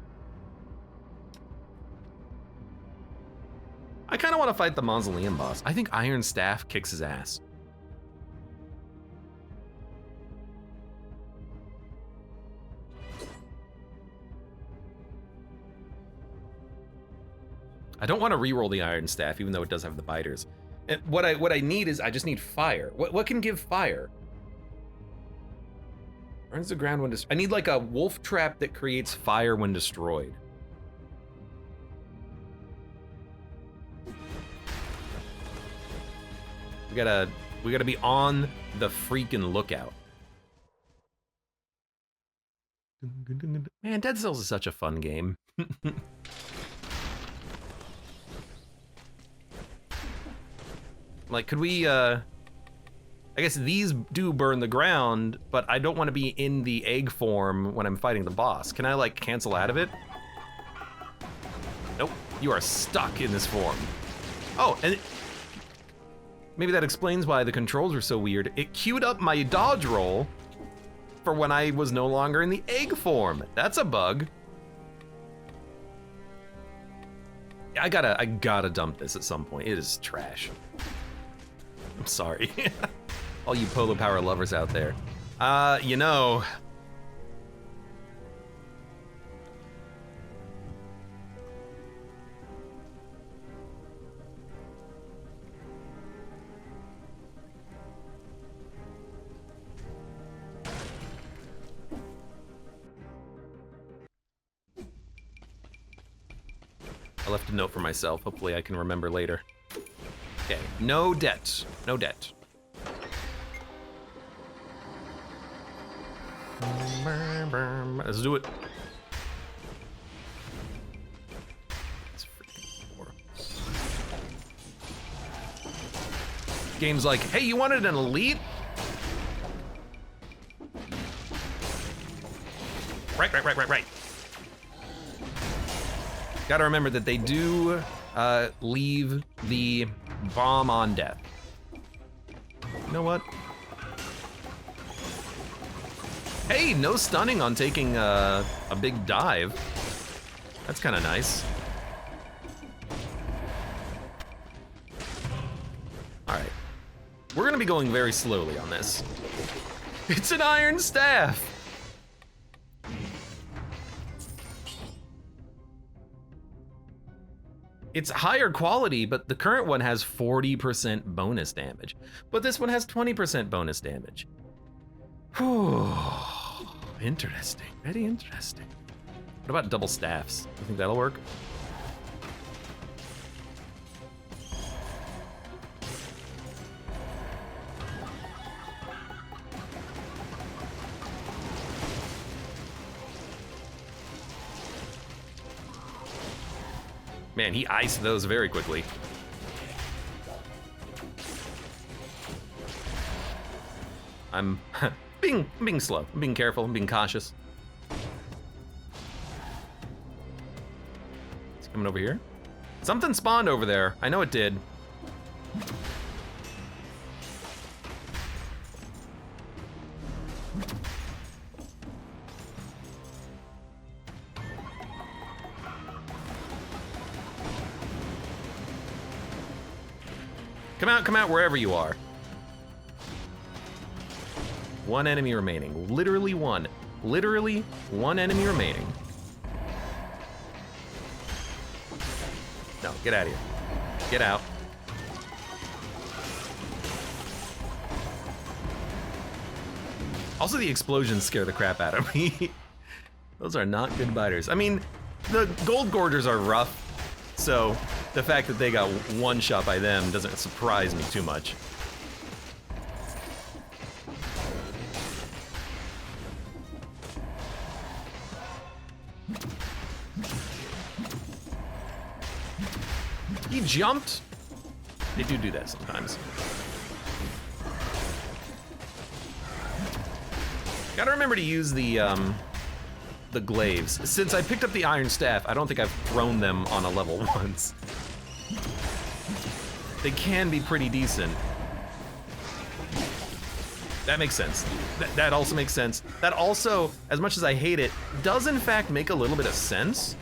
I kind of want to fight the Mausoleum boss. I think Iron Staff kicks his ass. I don't want to reroll the Iron Staff, even though it does have the biters. And what I need is, I just need fire. What can give fire? Burns the ground when destroyed. I need like a wolf trap that creates fire when destroyed. We gotta be on the freaking lookout. Man, Dead Cells is such a fun game. Like, could we, I guess these do burn the ground, but I don't want to be in the egg form when I'm fighting the boss. Can I, like, cancel out of it? Nope, you are stuck in this form. Oh, and maybe that explains why the controls are so weird. It queued up my dodge roll for when I was no longer in the egg form. That's a bug. I gotta dump this at some point. It is trash. I'm sorry. All you Polo Power lovers out there. You know. I left a note for myself. Hopefully I can remember later. Okay, no debt. No debt. Let's do it. Game's like, hey, you wanted an elite? Right. Gotta remember that they do leave the bomb on death. You know what? Hey, no stunning on taking a big dive. That's kind of nice. All right. We're gonna be going very slowly on this. It's an iron staff. It's higher quality, but the current one has 40% bonus damage. But this one has 20% bonus damage. Whew. Interesting, very interesting. What about double staffs? You think that'll work? Man, he iced those very quickly. I'm being slow, I'm being careful, I'm being cautious. It's coming over here. Something spawned over there. I know it did. Come out wherever you are. One enemy remaining. Literally one. Literally one enemy remaining. No, get out of here. Get out. Also, the explosions scare the crap out of me. Those are not good biters. I mean, the gold gorgers are rough, so the fact that they got one shot by them doesn't surprise me too much. He jumped. They do that sometimes. Gotta remember to use the glaives. Since I picked up the iron staff, I don't think I've thrown them on a level once. They can be pretty decent. That makes sense. That also makes sense. That also, as much as I hate it, does in fact make a little bit of sense.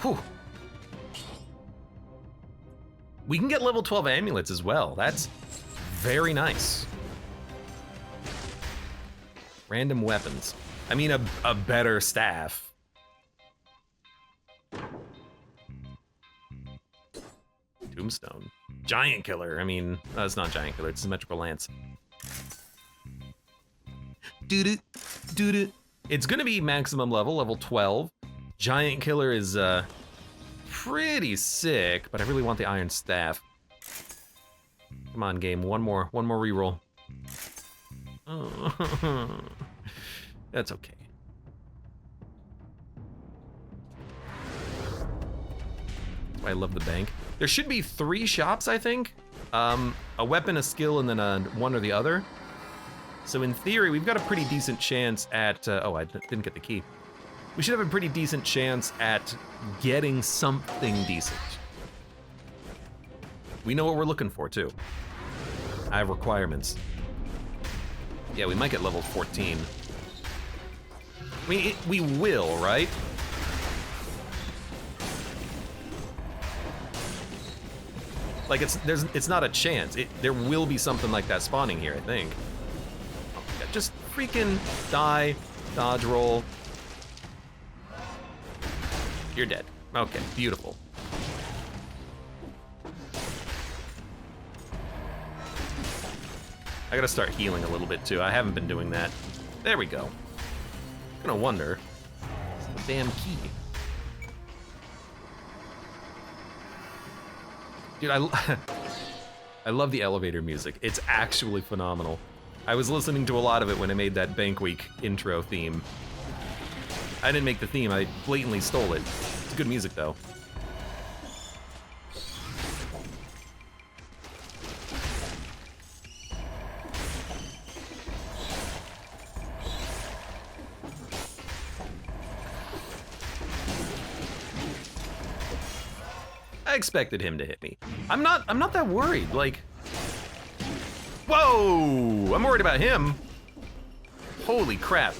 Whew. We can get level 12 amulets as well. That's very nice. Random weapons. I mean, a better staff. Tombstone. Giant killer. I mean, it's not giant killer, it's symmetrical lance. Doo-doo, doo-doo. It's gonna be maximum level 12. Giant killer is pretty sick, but I really want the iron staff. Come on, game, one more reroll. Oh, that's okay. That's why I love the bank. There should be 3 shops, I think. A weapon, a skill, and then one or the other. So in theory, we've got a pretty decent chance at, oh, I didn't get the key. We should have a pretty decent chance at getting something decent. We know what we're looking for, too. I have requirements. Yeah, we might get level 14. I mean, we will, right? Like, it's not a chance. There will be something like that spawning here, I think. Oh, yeah, just freaking die, dodge roll. You're dead. Okay, beautiful. I gotta start healing a little bit too. I haven't been doing that. There we go. I'm gonna wonder. It's the damn key. Dude, I love the elevator music. It's actually phenomenal. I was listening to a lot of it when I made that Bank Week intro theme. I didn't make the theme, I blatantly stole it. It's good music though. I expected him to hit me. I'm not that worried, like... Whoa! I'm worried about him. Holy crap.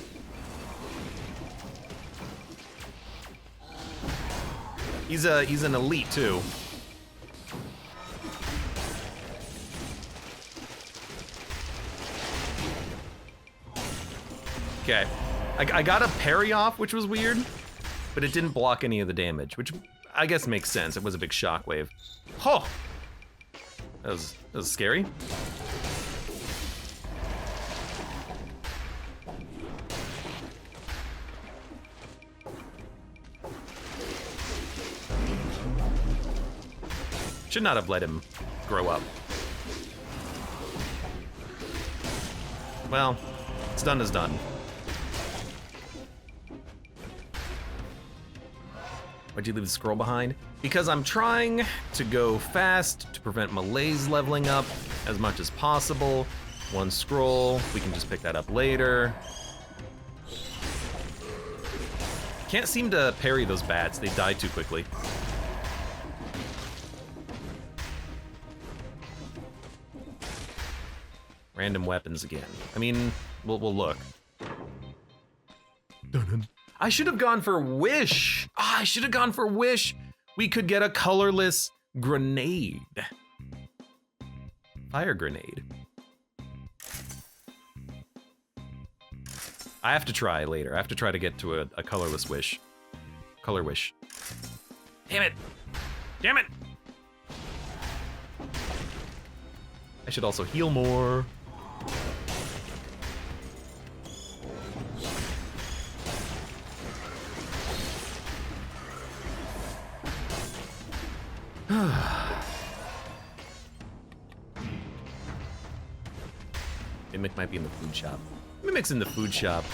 He's an elite too. Okay. I got a parry off, which was weird, but it didn't block any of the damage, which I guess makes sense. It was a big shockwave. Oh! That was scary. Should not have let him grow up. Well, it's done is done. Why'd you leave the scroll behind? Because I'm trying to go fast to prevent malaise leveling up as much as possible. One scroll, we can just pick that up later. Can't seem to parry those bats, they die too quickly. Random weapons again. I mean, we'll look. I should have gone for Wish. I should have gone for Wish. We could get a colorless grenade. Fire grenade. I have to try later. I have to try to get to a colorless Wish. Color Wish. Damn it. Damn it. I should also heal more. Mimic might be in the food shop. Mimic's in the food shop.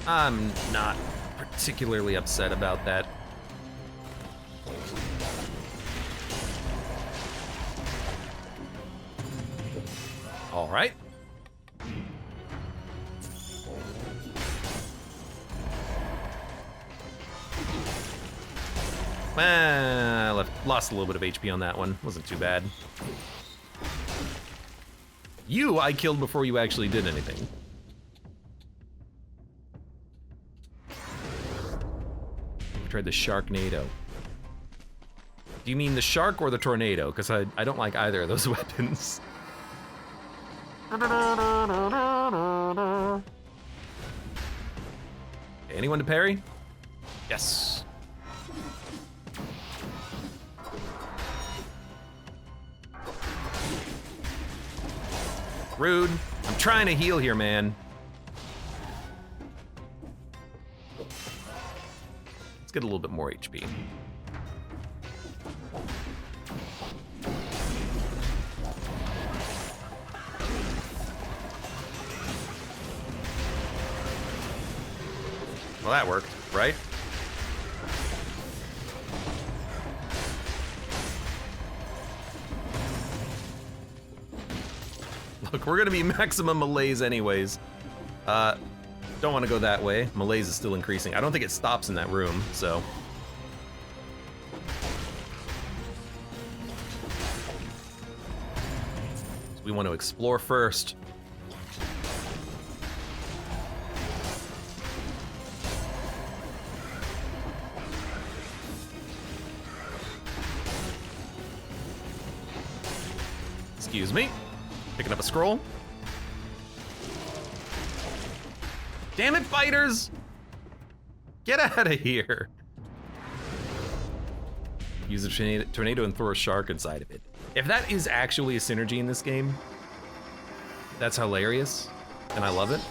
I'm not particularly upset about that. All right. I lost a little bit of HP on that one. Wasn't too bad. You, I killed before you actually did anything. We tried the Sharknado. Do you mean the shark or the tornado? Because I don't like either of those weapons. Anyone to parry? Yes. Rude. I'm trying to heal here, man. Let's get a little bit more HP. Well, that worked, right? Look, we're gonna be maximum malaise anyways. Don't want to go that way. Malaise is still increasing. I don't think it stops in that room, so. We want to explore first. Excuse me. Picking up a scroll. Damn it, fighters! Get out of here. Use a tornado and throw a shark inside of it. If that is actually a synergy in this game, that's hilarious, and I love it.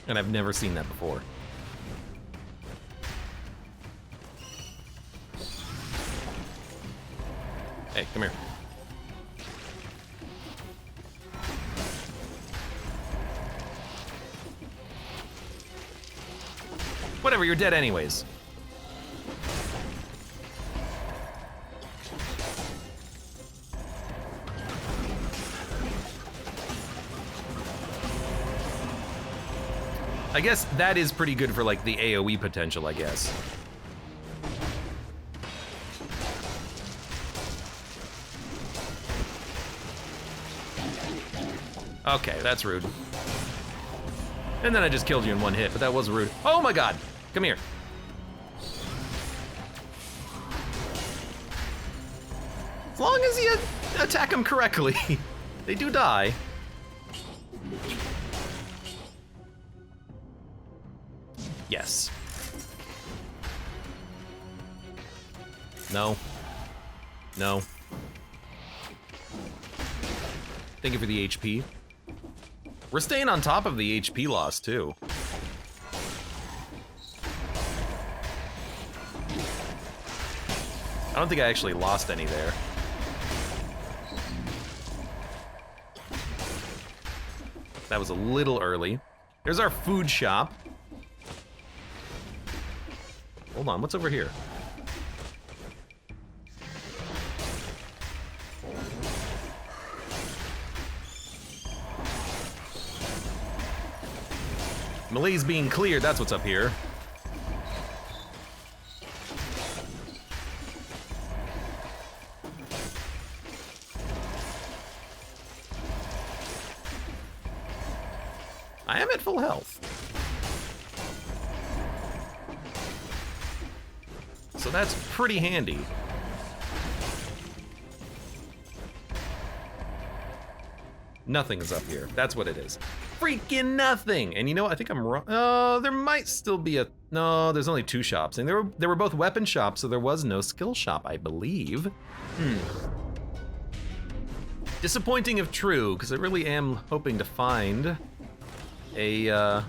And I've never seen that before. Hey, come here. Whatever, you're dead anyways. I guess that is pretty good for like the AoE potential, I guess. Okay, that's rude. And then I just killed you in one hit, but that was rude. Oh my god! Come here. As long as you attack them correctly, they do die. Yes. No. No. Thank you for the HP. We're staying on top of the HP loss, too. I don't think I actually lost any there. That was a little early. There's our food shop. Hold on, what's over here? Melee's being cleared, that's what's up here. I am at full health. So that's pretty handy. Nothing is up here. That's what it is. Freaking nothing. And you know what? I think I'm wrong. Oh, there might still be a... No, there's only 2 shops. And they were both weapon shops, so there was no skill shop, I believe. Disappointing if true, because I really am hoping to find a...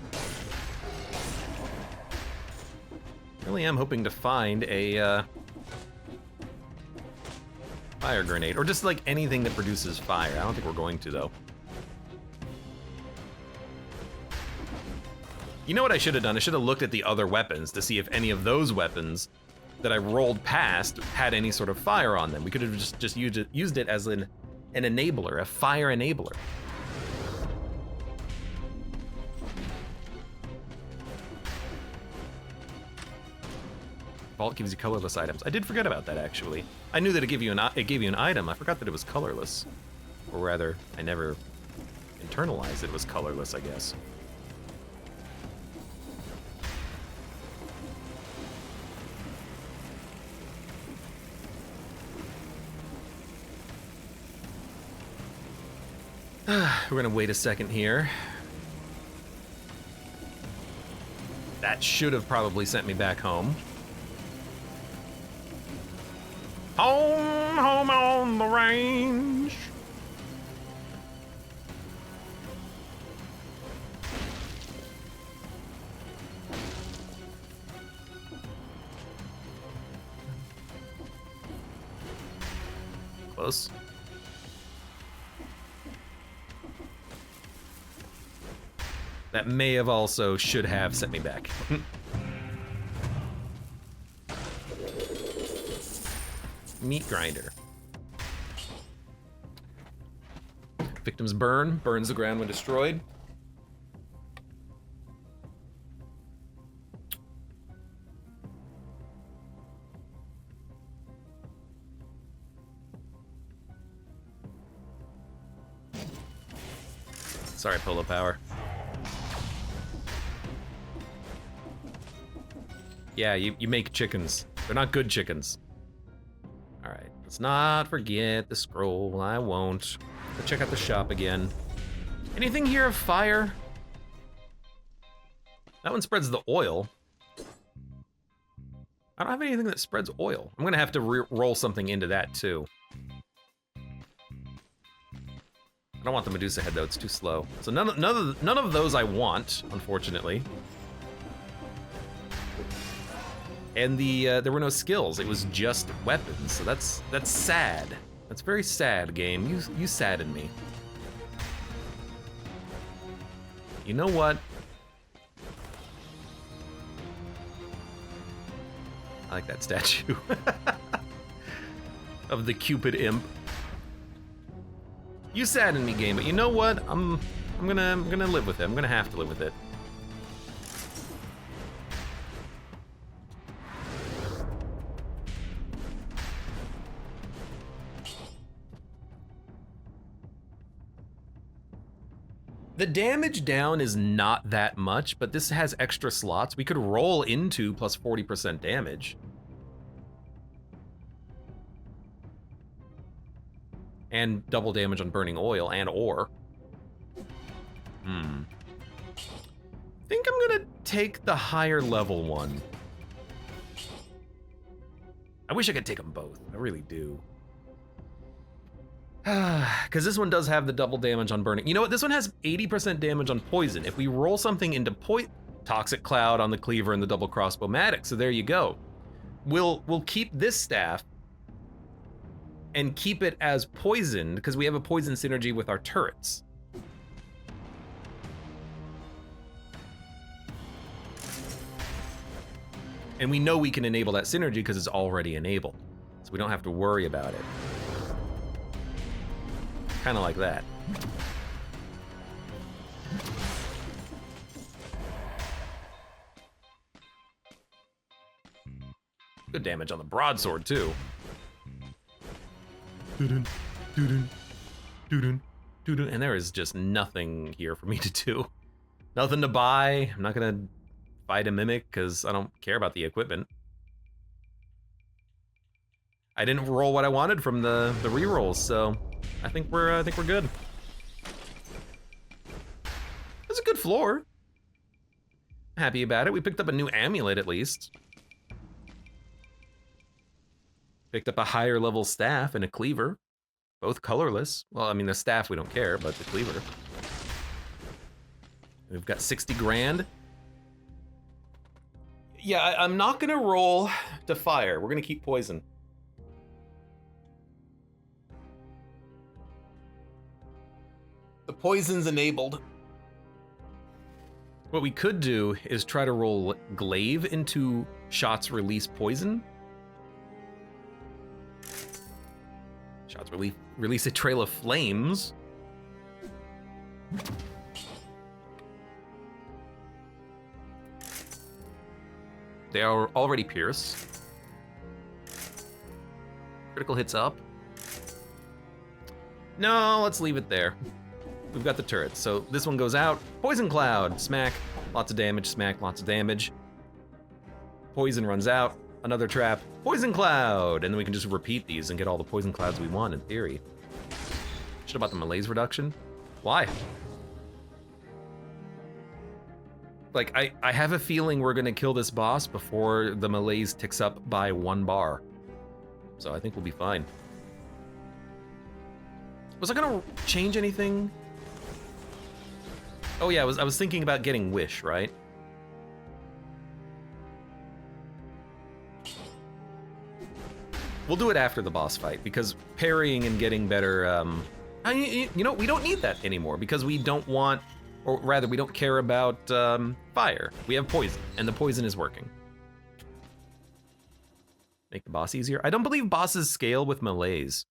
really am hoping to find a fire grenade, or just like anything that produces fire. I don't think we're going to, though. You know what I should have done? I should have looked at the other weapons to see if any of those weapons that I rolled past had any sort of fire on them. We could have just used it as an enabler, a fire enabler. Vault gives you colorless items. I did forget about that, actually. I knew that it gave you an item. I forgot that it was colorless. Or rather, I never internalized it was colorless, I guess. We're gonna wait a second here. That should have probably sent me back home. Home, home on the range. Close. That may have also should have sent me back. Meat grinder. Victims burn, burns the ground when destroyed. Sorry, Polo Power. Yeah, you make chickens. They're not good chickens. All right, let's not forget the scroll. I won't. Let's check out the shop again. Anything here of fire? That one spreads the oil. I don't have anything that spreads oil. I'm gonna have to roll something into that too. I don't want the Medusa head though, it's too slow. So none of those I want, unfortunately. And there were no skills, it was just weapons, so that's sad. That's very sad, game. You sadden me. You know what? I like that statue of the Cupid imp. You sadden me, game, but you know what? I'm gonna live with it. I'm gonna have to live with it. The damage down is not that much, but this has extra slots. We could roll into plus 40% damage. And double damage on burning oil and ore. Think I'm gonna take the higher level one. I wish I could take them both. I really do. Because this one does have the double damage on burning. You know what? This one has 80% damage on poison. If we roll something into Toxic Cloud on the cleaver and the double crossbow-matic, so there you go. We'll keep this staff and keep it as poisoned because we have a poison synergy with our turrets. And we know we can enable that synergy because it's already enabled. So we don't have to worry about it. Kind of like that. Good damage on the broadsword too. And there is just nothing here for me to do. Nothing to buy. I'm not gonna fight a mimic because I don't care about the equipment. I didn't roll what I wanted from the rerolls, so I think we're good. It's a good floor. Happy about it. We picked up a new amulet at least. Picked up a higher level staff and a cleaver. Both colorless. Well, I mean the staff we don't care, but the cleaver. We've got 60 grand. Yeah, I'm not gonna roll to fire. We're gonna keep poison. The poison's enabled. What we could do is try to roll glaive into shots release poison. Shots release a trail of flames. They are already pierce. Critical hits up. No, let's leave it there. We've got the turrets, so this one goes out. Poison cloud, smack, lots of damage, smack, lots of damage. Poison runs out, another trap, poison cloud, and then we can just repeat these and get all the poison clouds we want in theory. Shit about the malaise reduction? Why? Like, I have a feeling we're gonna kill this boss before the malaise ticks up by 1 bar. So I think we'll be fine. Was I gonna change anything? Oh yeah, I was thinking about getting Wish, right? We'll do it after the boss fight, because parrying and getting better, you know, we don't need that anymore, because we don't want, or rather, we don't care about fire. We have poison, and the poison is working. Make the boss easier? I don't believe bosses scale with malaise.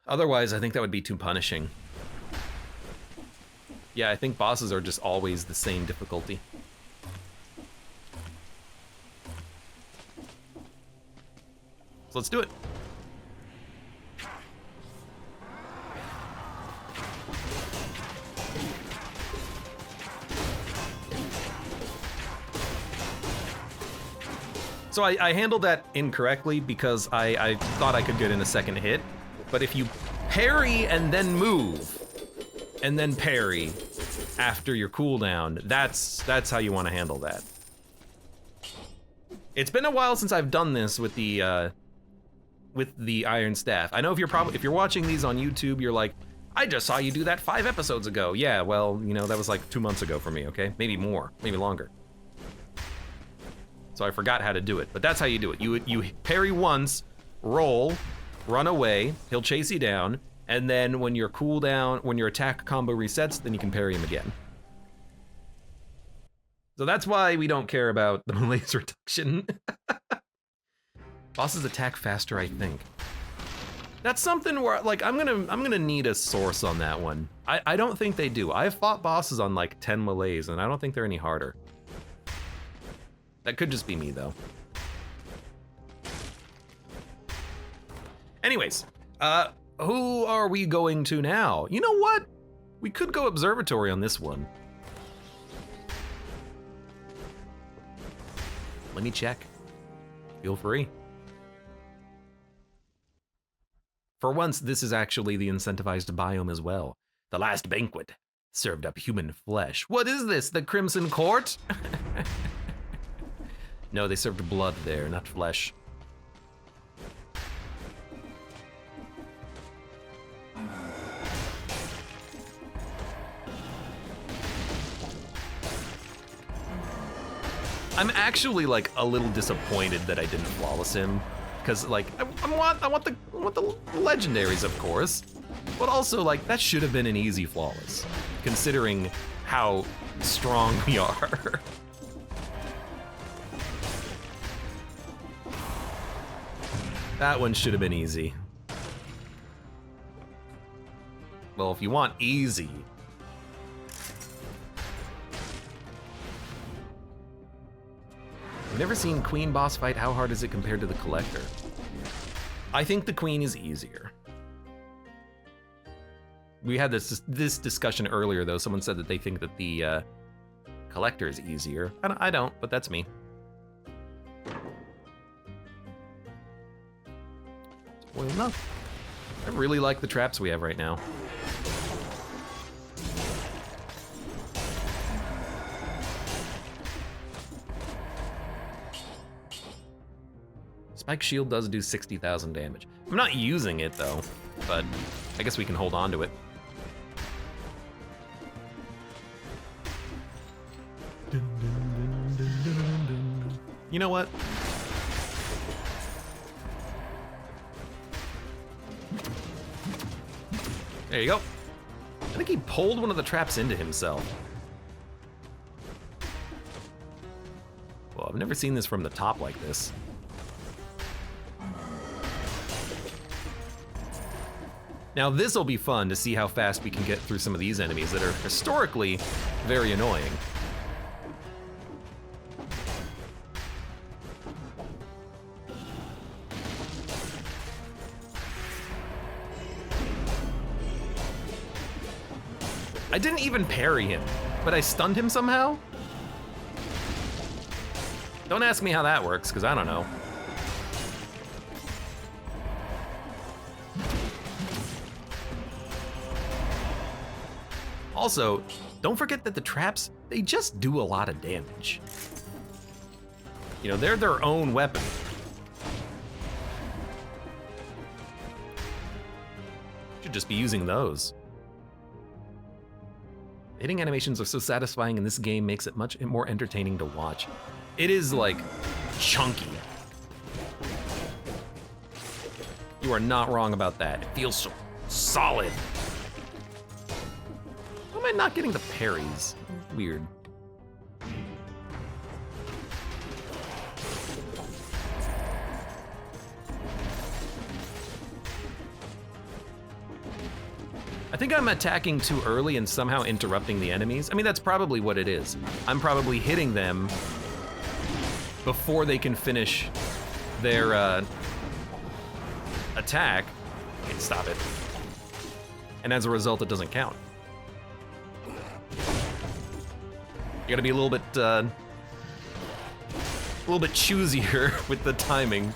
Otherwise, I think that would be too punishing. Yeah, I think bosses are just always the same difficulty. So let's do it. So I handled that incorrectly because I thought I could get in a second hit, but if you parry and then move, and then parry after your cooldown, that's how you want to handle that. It's been a while since I've done this with the iron staff. I know if you're watching these on YouTube, you're like, I just saw you do that 5 episodes ago. Yeah, well, you know, that was like 2 months ago for me, okay? Maybe more, maybe longer. So I forgot how to do it, but that's how you do it. You parry once, roll, run away, he'll chase you down, and then when your cooldown, when your attack combo resets, then you can parry him again. So that's why we don't care about the malaise reduction. Bosses attack faster, I think. That's something where, like, I'm gonna need a source on that one. I don't think they do. I've fought bosses on like 10 malaise, and I don't think they're any harder. That could just be me, though. Anyways, who are we going to now? You know what? We could go observatory on this one. Let me check. Feel free. For once, this is actually the incentivized biome as well. The last banquet served up human flesh. What is this, the Crimson Court? No, they served blood there, not flesh. I'm actually like a little disappointed that I didn't flawless him, because like I want the legendaries, of course, but also like that should have been an easy flawless, considering how strong we are. That one should have been easy. Well, if you want easy. I've never seen Queen boss fight. How hard is it compared to the Collector? I think the Queen is easier. We had this discussion earlier, though. Someone said that they think that the Collector is easier. I don't, but that's me. Well, no. I really like the traps we have right now. Spike shield does do 60,000 damage. I'm not using it though, but I guess we can hold on to it. You know what? There you go. I think he pulled one of the traps into himself. Well, I've never seen this from the top like this. Now this'll be fun to see how fast we can get through some of these enemies that are historically very annoying. I didn't even parry him, but I stunned him somehow? Don't ask me how that works, because I don't know. Also, don't forget that the traps, they just do a lot of damage. You know, they're their own weapon. Should just be using those. Hitting animations are so satisfying in this game, makes it much more entertaining to watch. It is like chunky. You are not wrong about that. It feels so solid. How am I not getting the parries? Weird. I think I'm attacking too early and somehow interrupting the enemies. I mean, that's probably what it is. I'm probably hitting them before they can finish their attack. Okay, stop it. And as a result, it doesn't count. You gotta be a little bit choosier with the timing.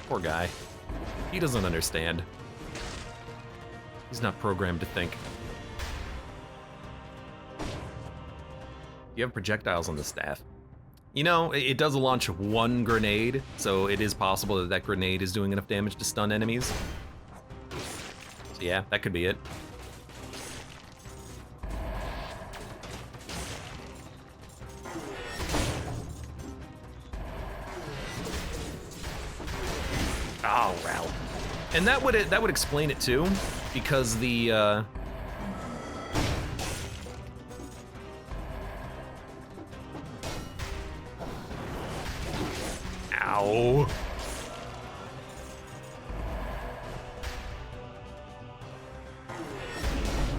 Poor guy. He doesn't understand. He's not programmed to think. You have projectiles on the staff. You know, it does launch one grenade, so it is possible that that grenade is doing enough damage to stun enemies. So yeah, that could be it. Oh, wow. And that would explain it too, because the ow.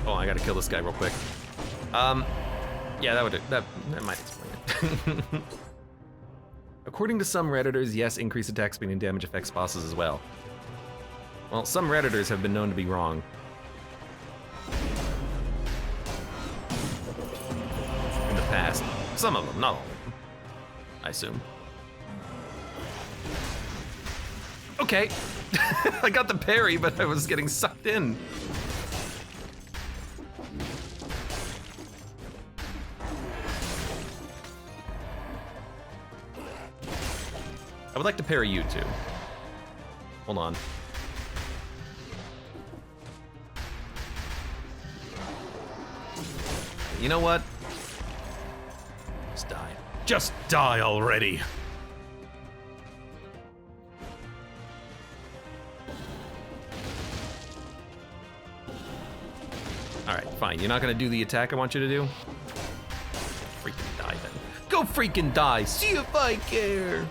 Oh, I gotta kill this guy real quick. Yeah, that might explain it. According to some Redditors, yes, increased attack speed and damage affects bosses as well. Well, some Redditors have been known to be wrong. In the past. Some of them, not all of them, I assume. Okay. I got the parry, but I was getting sucked in. I would like to parry you too. Hold on. You know what? Just die. Just die already. All right, fine. You're not gonna do the attack I want you to do? Freaking die then. Go freaking die. See if I care.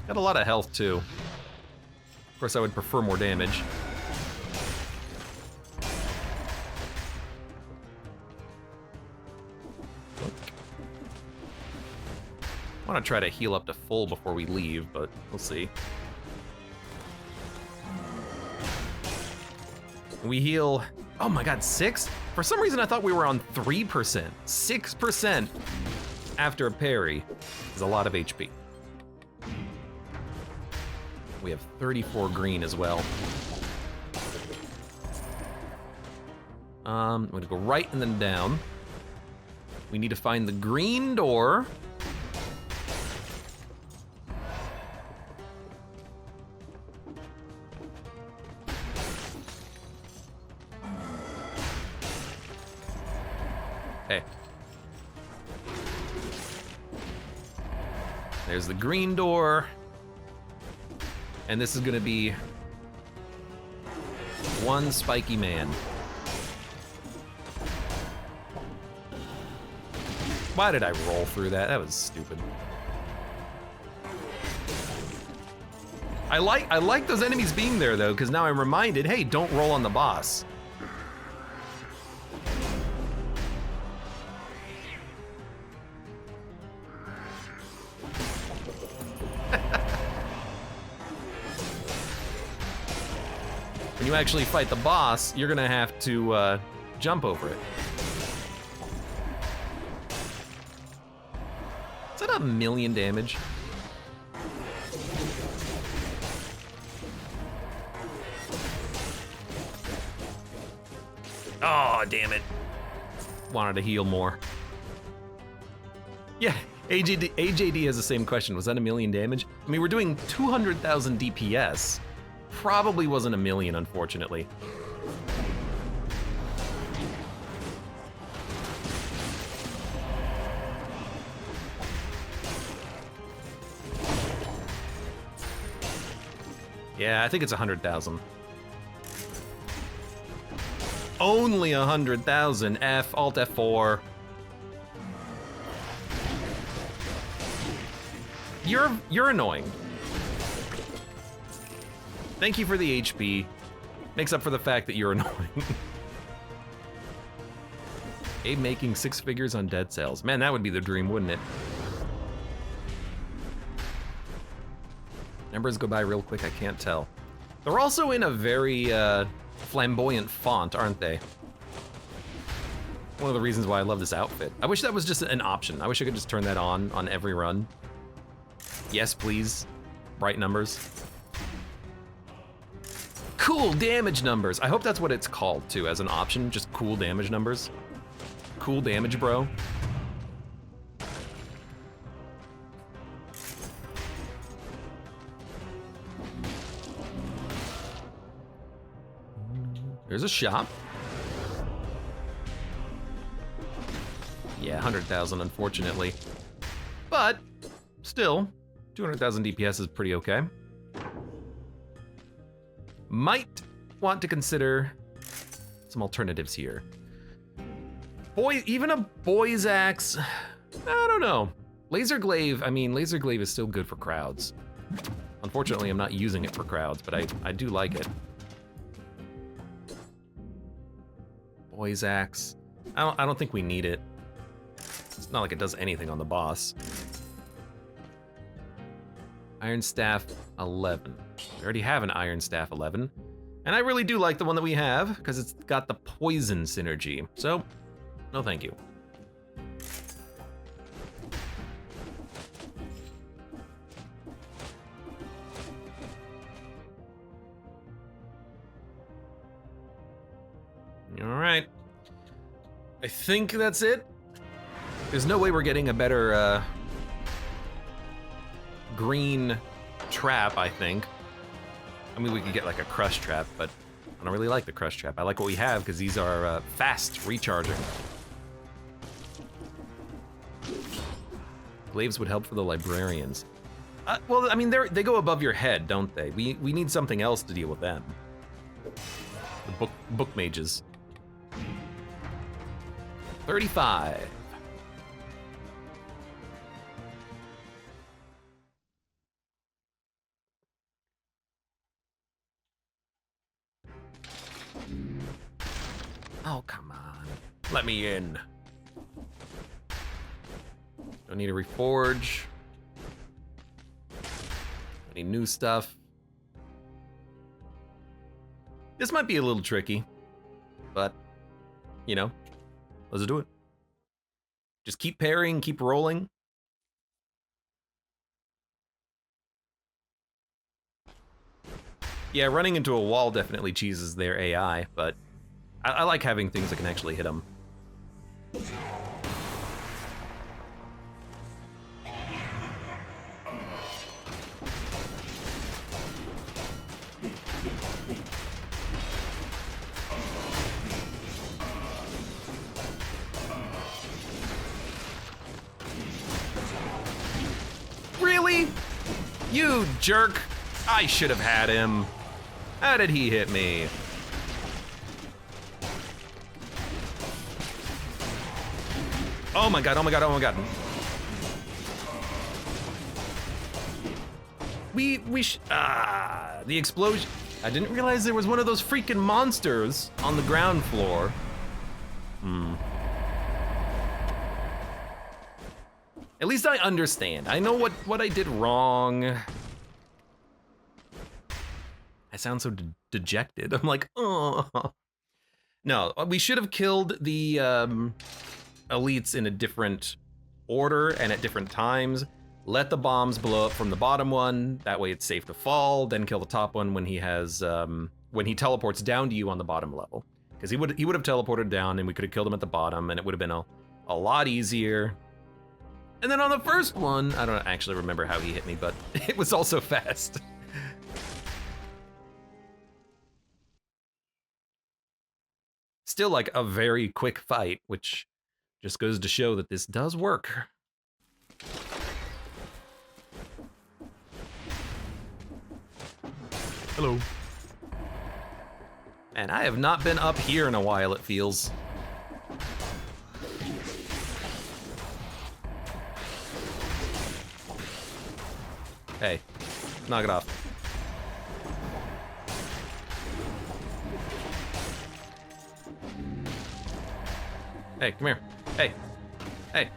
Got a lot of health too. Of course, I would prefer more damage. I want to try to heal up to full before we leave, but we'll see. We heal, oh my god, 6? For some reason I thought we were on 3%. 6% after a parry is a lot of HP. We have 34 green as well. I'm gonna go right and then down. We need to find the green door. Hey. There's the green door. And this is gonna be one spiky man. Why did I roll through that? That was stupid. I like those enemies being there though, because now I'm reminded, hey, don't roll on the boss. When you actually fight the boss, you're gonna have to jump over it. Is that 1,000,000 damage? Oh, damn it. Wanted to heal more. Yeah, AJD has the same question. Was that 1,000,000 damage? I mean, we're doing 200,000 DPS. Probably wasn't 1,000,000, unfortunately. Yeah, I think it's 100,000. Only 100,000. F, Alt F4. You're annoying. Thank you for the HP. Makes up for the fact that you're annoying. Abe making 6 figures on Dead Cells. Man, that would be the dream, wouldn't it? Numbers go by real quick, I can't tell. They're also in a very flamboyant font, aren't they? One of the reasons why I love this outfit. I wish that was just an option. I wish I could just turn that on every run. Yes, please. Bright numbers. Cool damage numbers. I hope that's what it's called too, as an option, just cool damage numbers. Cool damage, bro. There's a shop. Yeah, 100,000, unfortunately. But, still, 200,000 DPS is pretty okay. Might want to consider some alternatives here. Even a boy's axe, I don't know. Laser glaive, I mean, laser glaive is still good for crowds. Unfortunately, I'm not using it for crowds, but I do like it. Boy's axe, I don't think we need it. It's not like it does anything on the boss. Iron Staff 11. We already have an Iron Staff 11. And I really do like the one that we have, because it's got the poison synergy. So, no thank you. think that's it. There's no way we're getting a better green trap, I think. I mean, we could get like a crush trap, but I don't really like the crush trap. I like what we have because these are fast recharging. Glaives would help for the librarians. Well, I mean, they go above your head, don't they? We need something else to deal with them. The book mages. 35. Oh, come on. Let me in. Don't need to reforge. Any new stuff. This might be a little tricky, but, you know, let's do it. Just keep parrying, keep rolling. Yeah, running into a wall definitely cheeses their AI, but I like having things that can actually hit them. Really? You jerk! I should have had him. How did he hit me? Oh my god, oh my god, oh my god. The explosion. I didn't realize there was one of those freaking monsters on the ground floor. At least I understand. I know what I did wrong. I sound so dejected. I'm like, oh. No, we should have killed the elites in a different order and at different times. Let the bombs blow up from the bottom one. That way it's safe to fall. Then kill the top one when he has when he teleports down to you on the bottom level. Because he would have teleported down and we could have killed him at the bottom and it would have been a lot easier. And then on the first one, I don't actually remember how he hit me, but it was also fast. Still like a very quick fight, which just goes to show that this does work. Hello. And I have not been up here in a while, it feels. Hey, knock it off. Hey, come here. Hey. Hey.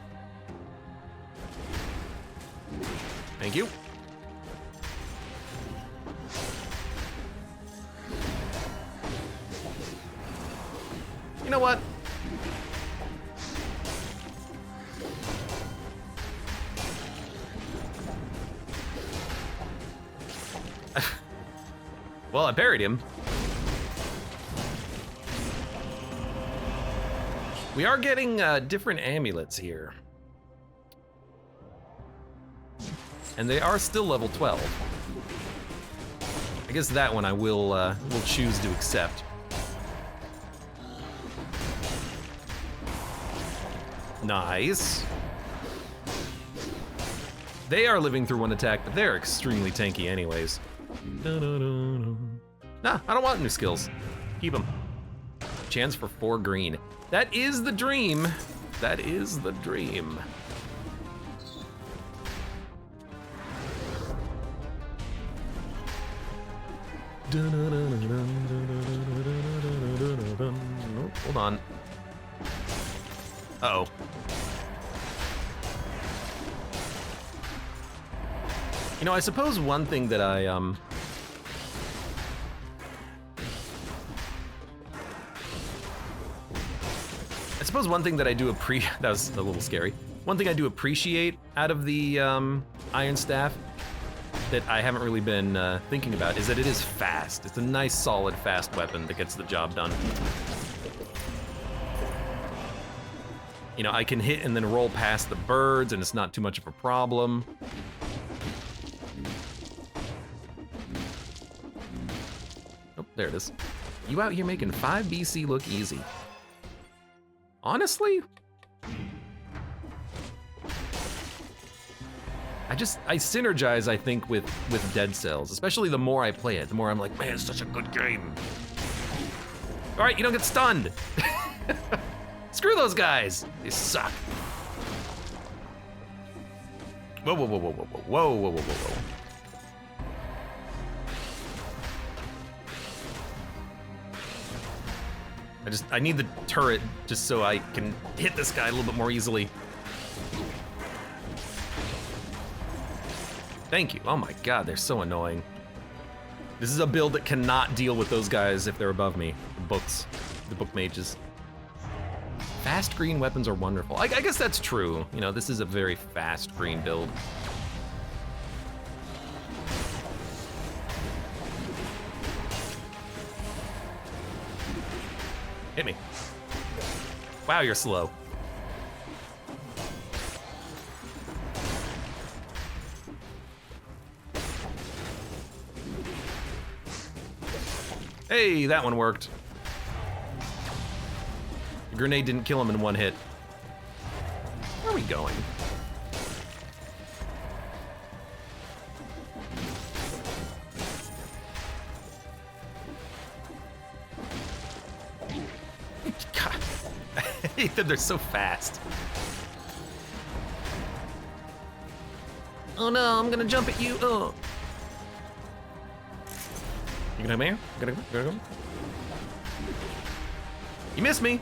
Thank you. You know what? Well, I parried him. We are getting different amulets here. And they are still level 12. I guess that one I will choose to accept. Nice. They are living through one attack, but they're extremely tanky anyways. Nah, I don't want new skills. Keep them. Chance for 4 green. That is the dream. That is the dream. Oh, hold on. Uh-oh. You know, I suppose one thing that I suppose one thing that I do that was a little scary. One thing I do appreciate out of the Iron Staff that I haven't really been thinking about is that it is fast. It's a nice, solid, fast weapon that gets the job done. You know, I can hit and then roll past the birds, and it's not too much of a problem. Oh, there it is. You out here making 5 BC look easy. Honestly? I synergize, I think, with Dead Cells, especially the more I play it, the more I'm like, man, it's such a good game. All right, you don't get stunned. Screw those guys, they suck. Whoa, whoa, whoa, whoa, whoa, whoa, whoa, whoa, whoa, whoa. I need the turret just so I can hit this guy a little bit more easily. Thank you. Oh my god, they're so annoying. This is a build that cannot deal with those guys if they're above me. The book mages. Fast green weapons are wonderful. I guess that's true. You know, this is a very fast green build. Hit me. Wow, you're slow. Hey, that one worked. The grenade didn't kill him in one hit. Where are we going? God, I hate that they're so fast. Oh no, I'm gonna jump at you. Oh. You gonna come here? Gonna come? You missed me.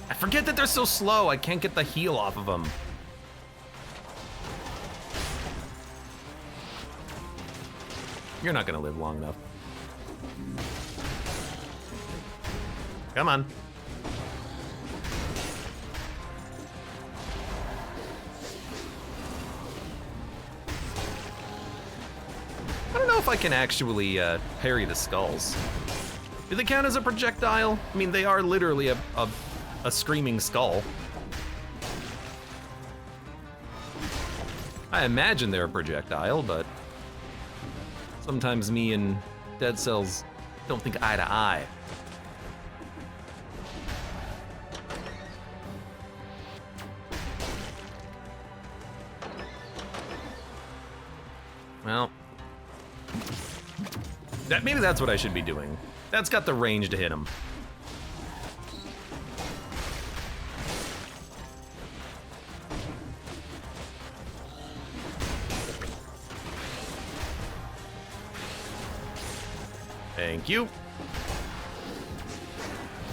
I forget that they're so slow. I can't get the heal off of them. You're not gonna live long enough. Come on. I don't know if I can actually parry the skulls. Do they count as a projectile? I mean, they are literally a screaming skull. I imagine they're a projectile, but sometimes me and Dead Cells don't think eye to eye. Well, maybe that's what I should be doing. That's got the range to hit him. Thank you.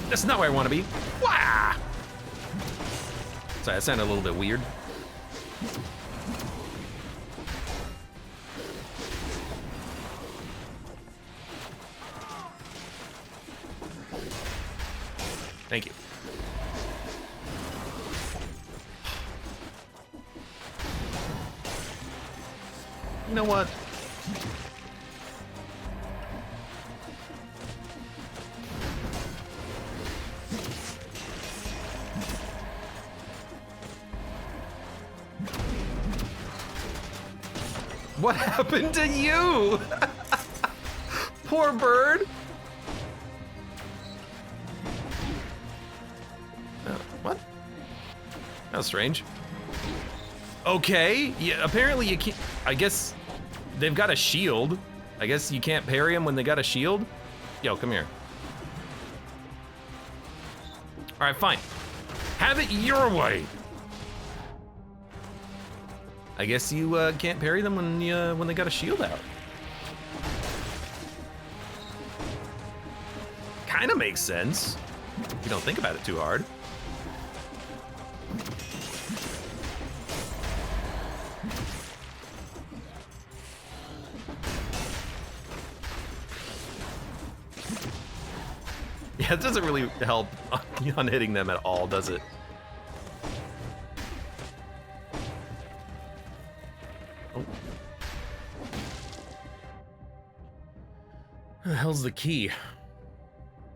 That's not where I want to be. Wah! Sorry, that sounded a little bit weird. Thank you. You know what? What happened to you? Poor bird. What? That was strange. Okay, yeah, apparently you can't, I guess they've got a shield. I guess you can't parry them when they got a shield. Yo, come here. All right, fine. Have it your way. I guess you can't parry them when they got a shield out. Kinda makes sense. If you don't think about it too hard. Yeah, it doesn't really help on hitting them at all, does it? Oh. Where the hell's the key?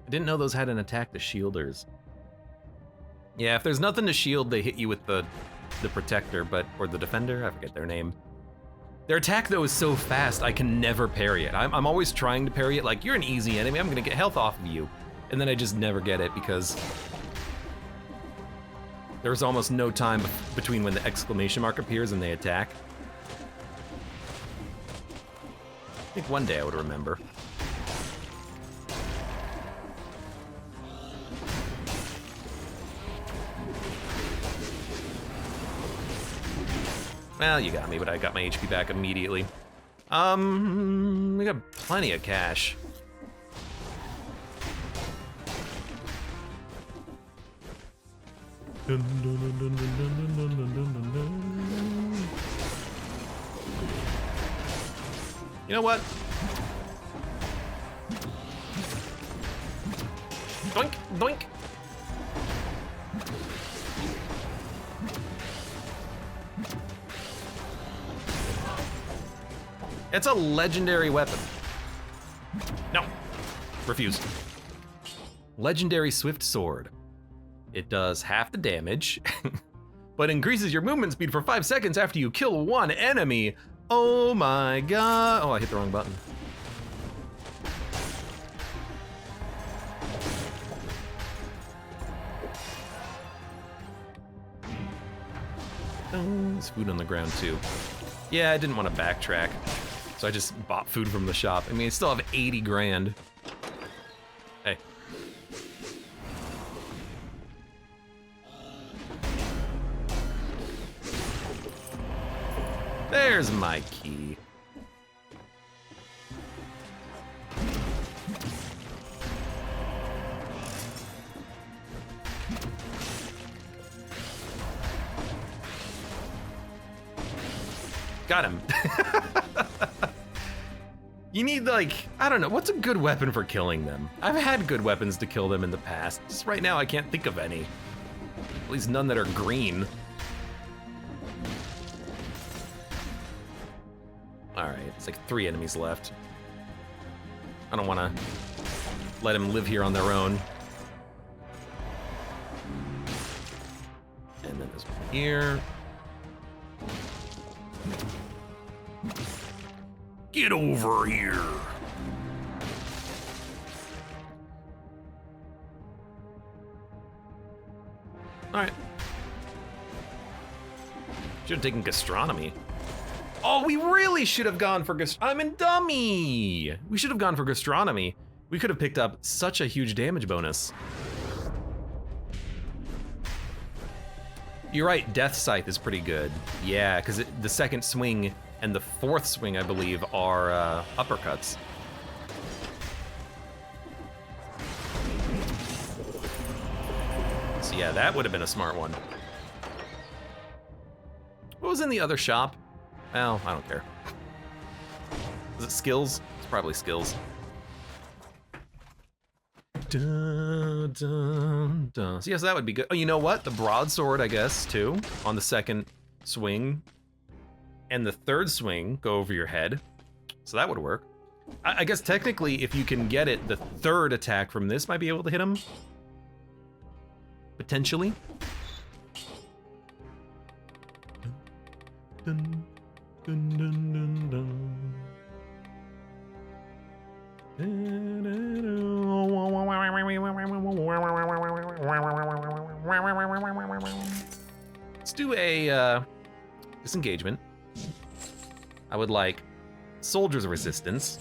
I didn't know those had an attack to shielders. Yeah, if there's nothing to shield, they hit you with the protector, or the defender, I forget their name. Their attack though is so fast, I can never parry it. I'm always trying to parry it, like, you're an easy enemy, I'm gonna get health off of you. And then I just never get it because there's almost no time between when the exclamation mark appears and they attack. I think one day I would remember. Well, you got me, but I got my HP back immediately. We got plenty of cash. You know what? Doink, doink. It's a legendary weapon. No, refuse. Legendary Swift Sword. It does half the damage, but increases your movement speed for 5 seconds after you kill one enemy. Oh my god. Oh, I hit the wrong button. Oh, there's food on the ground too. Yeah, I didn't want to backtrack, so I just bought food from the shop. I mean, I still have 80 grand. Hey. There's my key. Got him. You need, like, I don't know, what's a good weapon for killing them? I've had good weapons to kill them in the past. Just right now, I can't think of any. At least none that are green. All right, it's like 3 enemies left. I don't want to let them live here on their own. And then this one here. Get over here. All right. Should have taken gastronomy. Oh, we really should have gone for I'm a dummy. We should have gone for gastronomy. We could have picked up such a huge damage bonus. You're right, Death Scythe is pretty good. Yeah, because the second swing and the fourth swing, I believe, are uppercuts. So yeah, that would have been a smart one. What was in the other shop? Well, I don't care. Is it skills? It's probably skills. Dun, dun, dun. So yes, that would be good. Oh, you know what? The broadsword, I guess, too, on the second swing. And the third swing, go over your head. So that would work. I guess technically, if you can get it, the third attack from this might be able to hit him. Potentially. Dun, dun, dun, dun, dun. Let's do a disengagement. I would like soldier's resistance.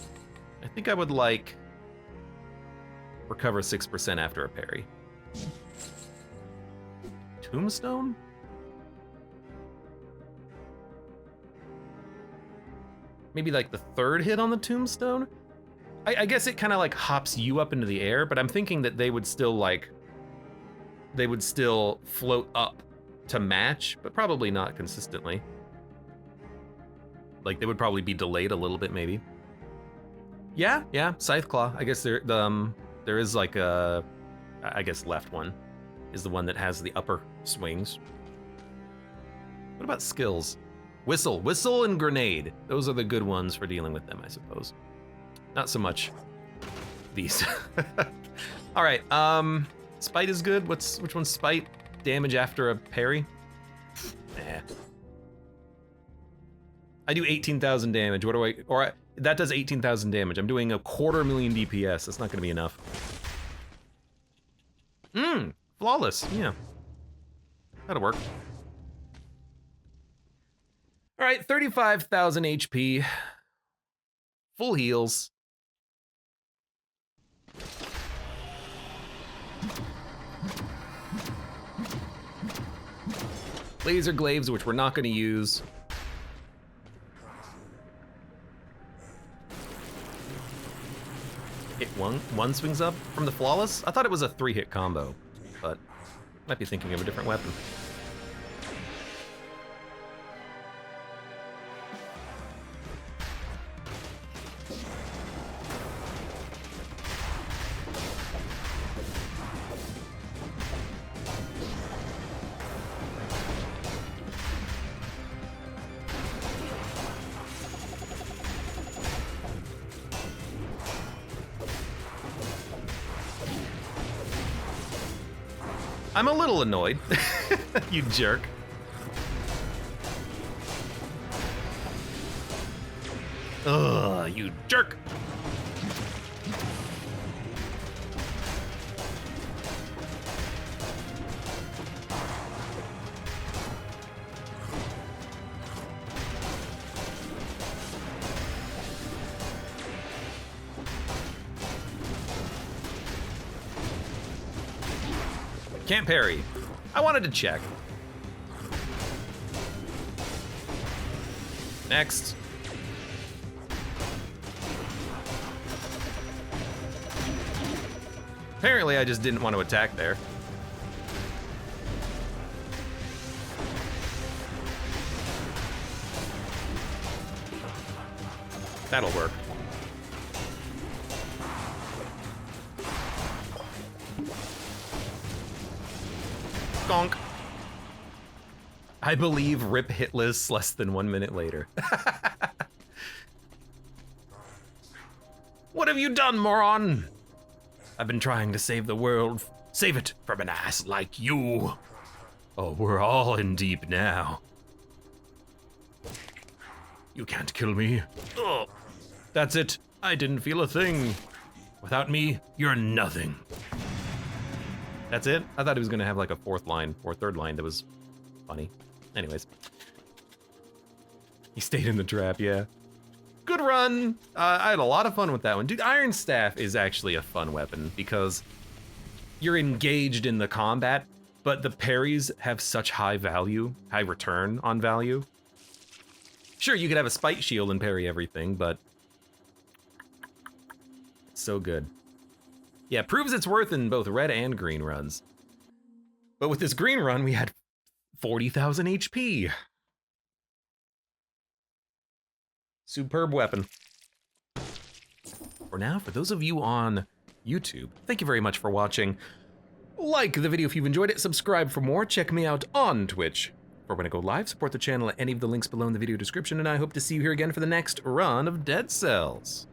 I think I would like recover 6% after a parry. Tombstone? Maybe like the third hit on the tombstone? I guess it kind of like hops you up into the air, but I'm thinking that they would still float up to match, but probably not consistently. Like they would probably be delayed a little bit, maybe. Yeah, Scythe Claw. I guess there is like a, I guess left one is the one that has the upper swings. What about skills? Whistle and grenade. Those are the good ones for dealing with them, I suppose. Not so much these. All right, spite is good. Which one's spite? Damage after a parry? Nah. I do 18,000 damage. What do I, that does 18,000 damage. I'm doing a 250,000 DPS. That's not gonna be enough. Flawless, yeah. That'll work. All right, 35,000 HP. Full heals. Laser glaives, which we're not gonna use. Hit one swings up from the flawless? I thought it was a 3-hit combo, but might be thinking of a different weapon. I'm a little annoyed, you jerk. Ugh, you jerk. Can't parry. I wanted to check. Next. Apparently I just didn't want to attack there. That'll work. Gonk. I believe rip hitless less than 1 minute later. What have you done, moron? I've been trying to save the world. Save it from an ass like you. Oh, we're all in deep now. You can't kill me. Oh, that's it. I didn't feel a thing. Without me, you're nothing. That's it? I thought he was gonna have like a fourth line or third line that was funny. Anyways. He stayed in the trap, yeah. Good run. I had a lot of fun with that one. Dude, Iron Staff is actually a fun weapon because you're engaged in the combat, but the parries have such high value, high return on value. Sure, you could have a spite shield and parry everything, but it's so good. Yeah, proves its worth in both red and green runs. But with this green run, we had 40,000 HP. Superb weapon. For now, for those of you on YouTube, thank you very much for watching. Like the video if you've enjoyed it, subscribe for more, check me out on Twitch for when I go live, support the channel at any of the links below in the video description, and I hope to see you here again for the next run of Dead Cells.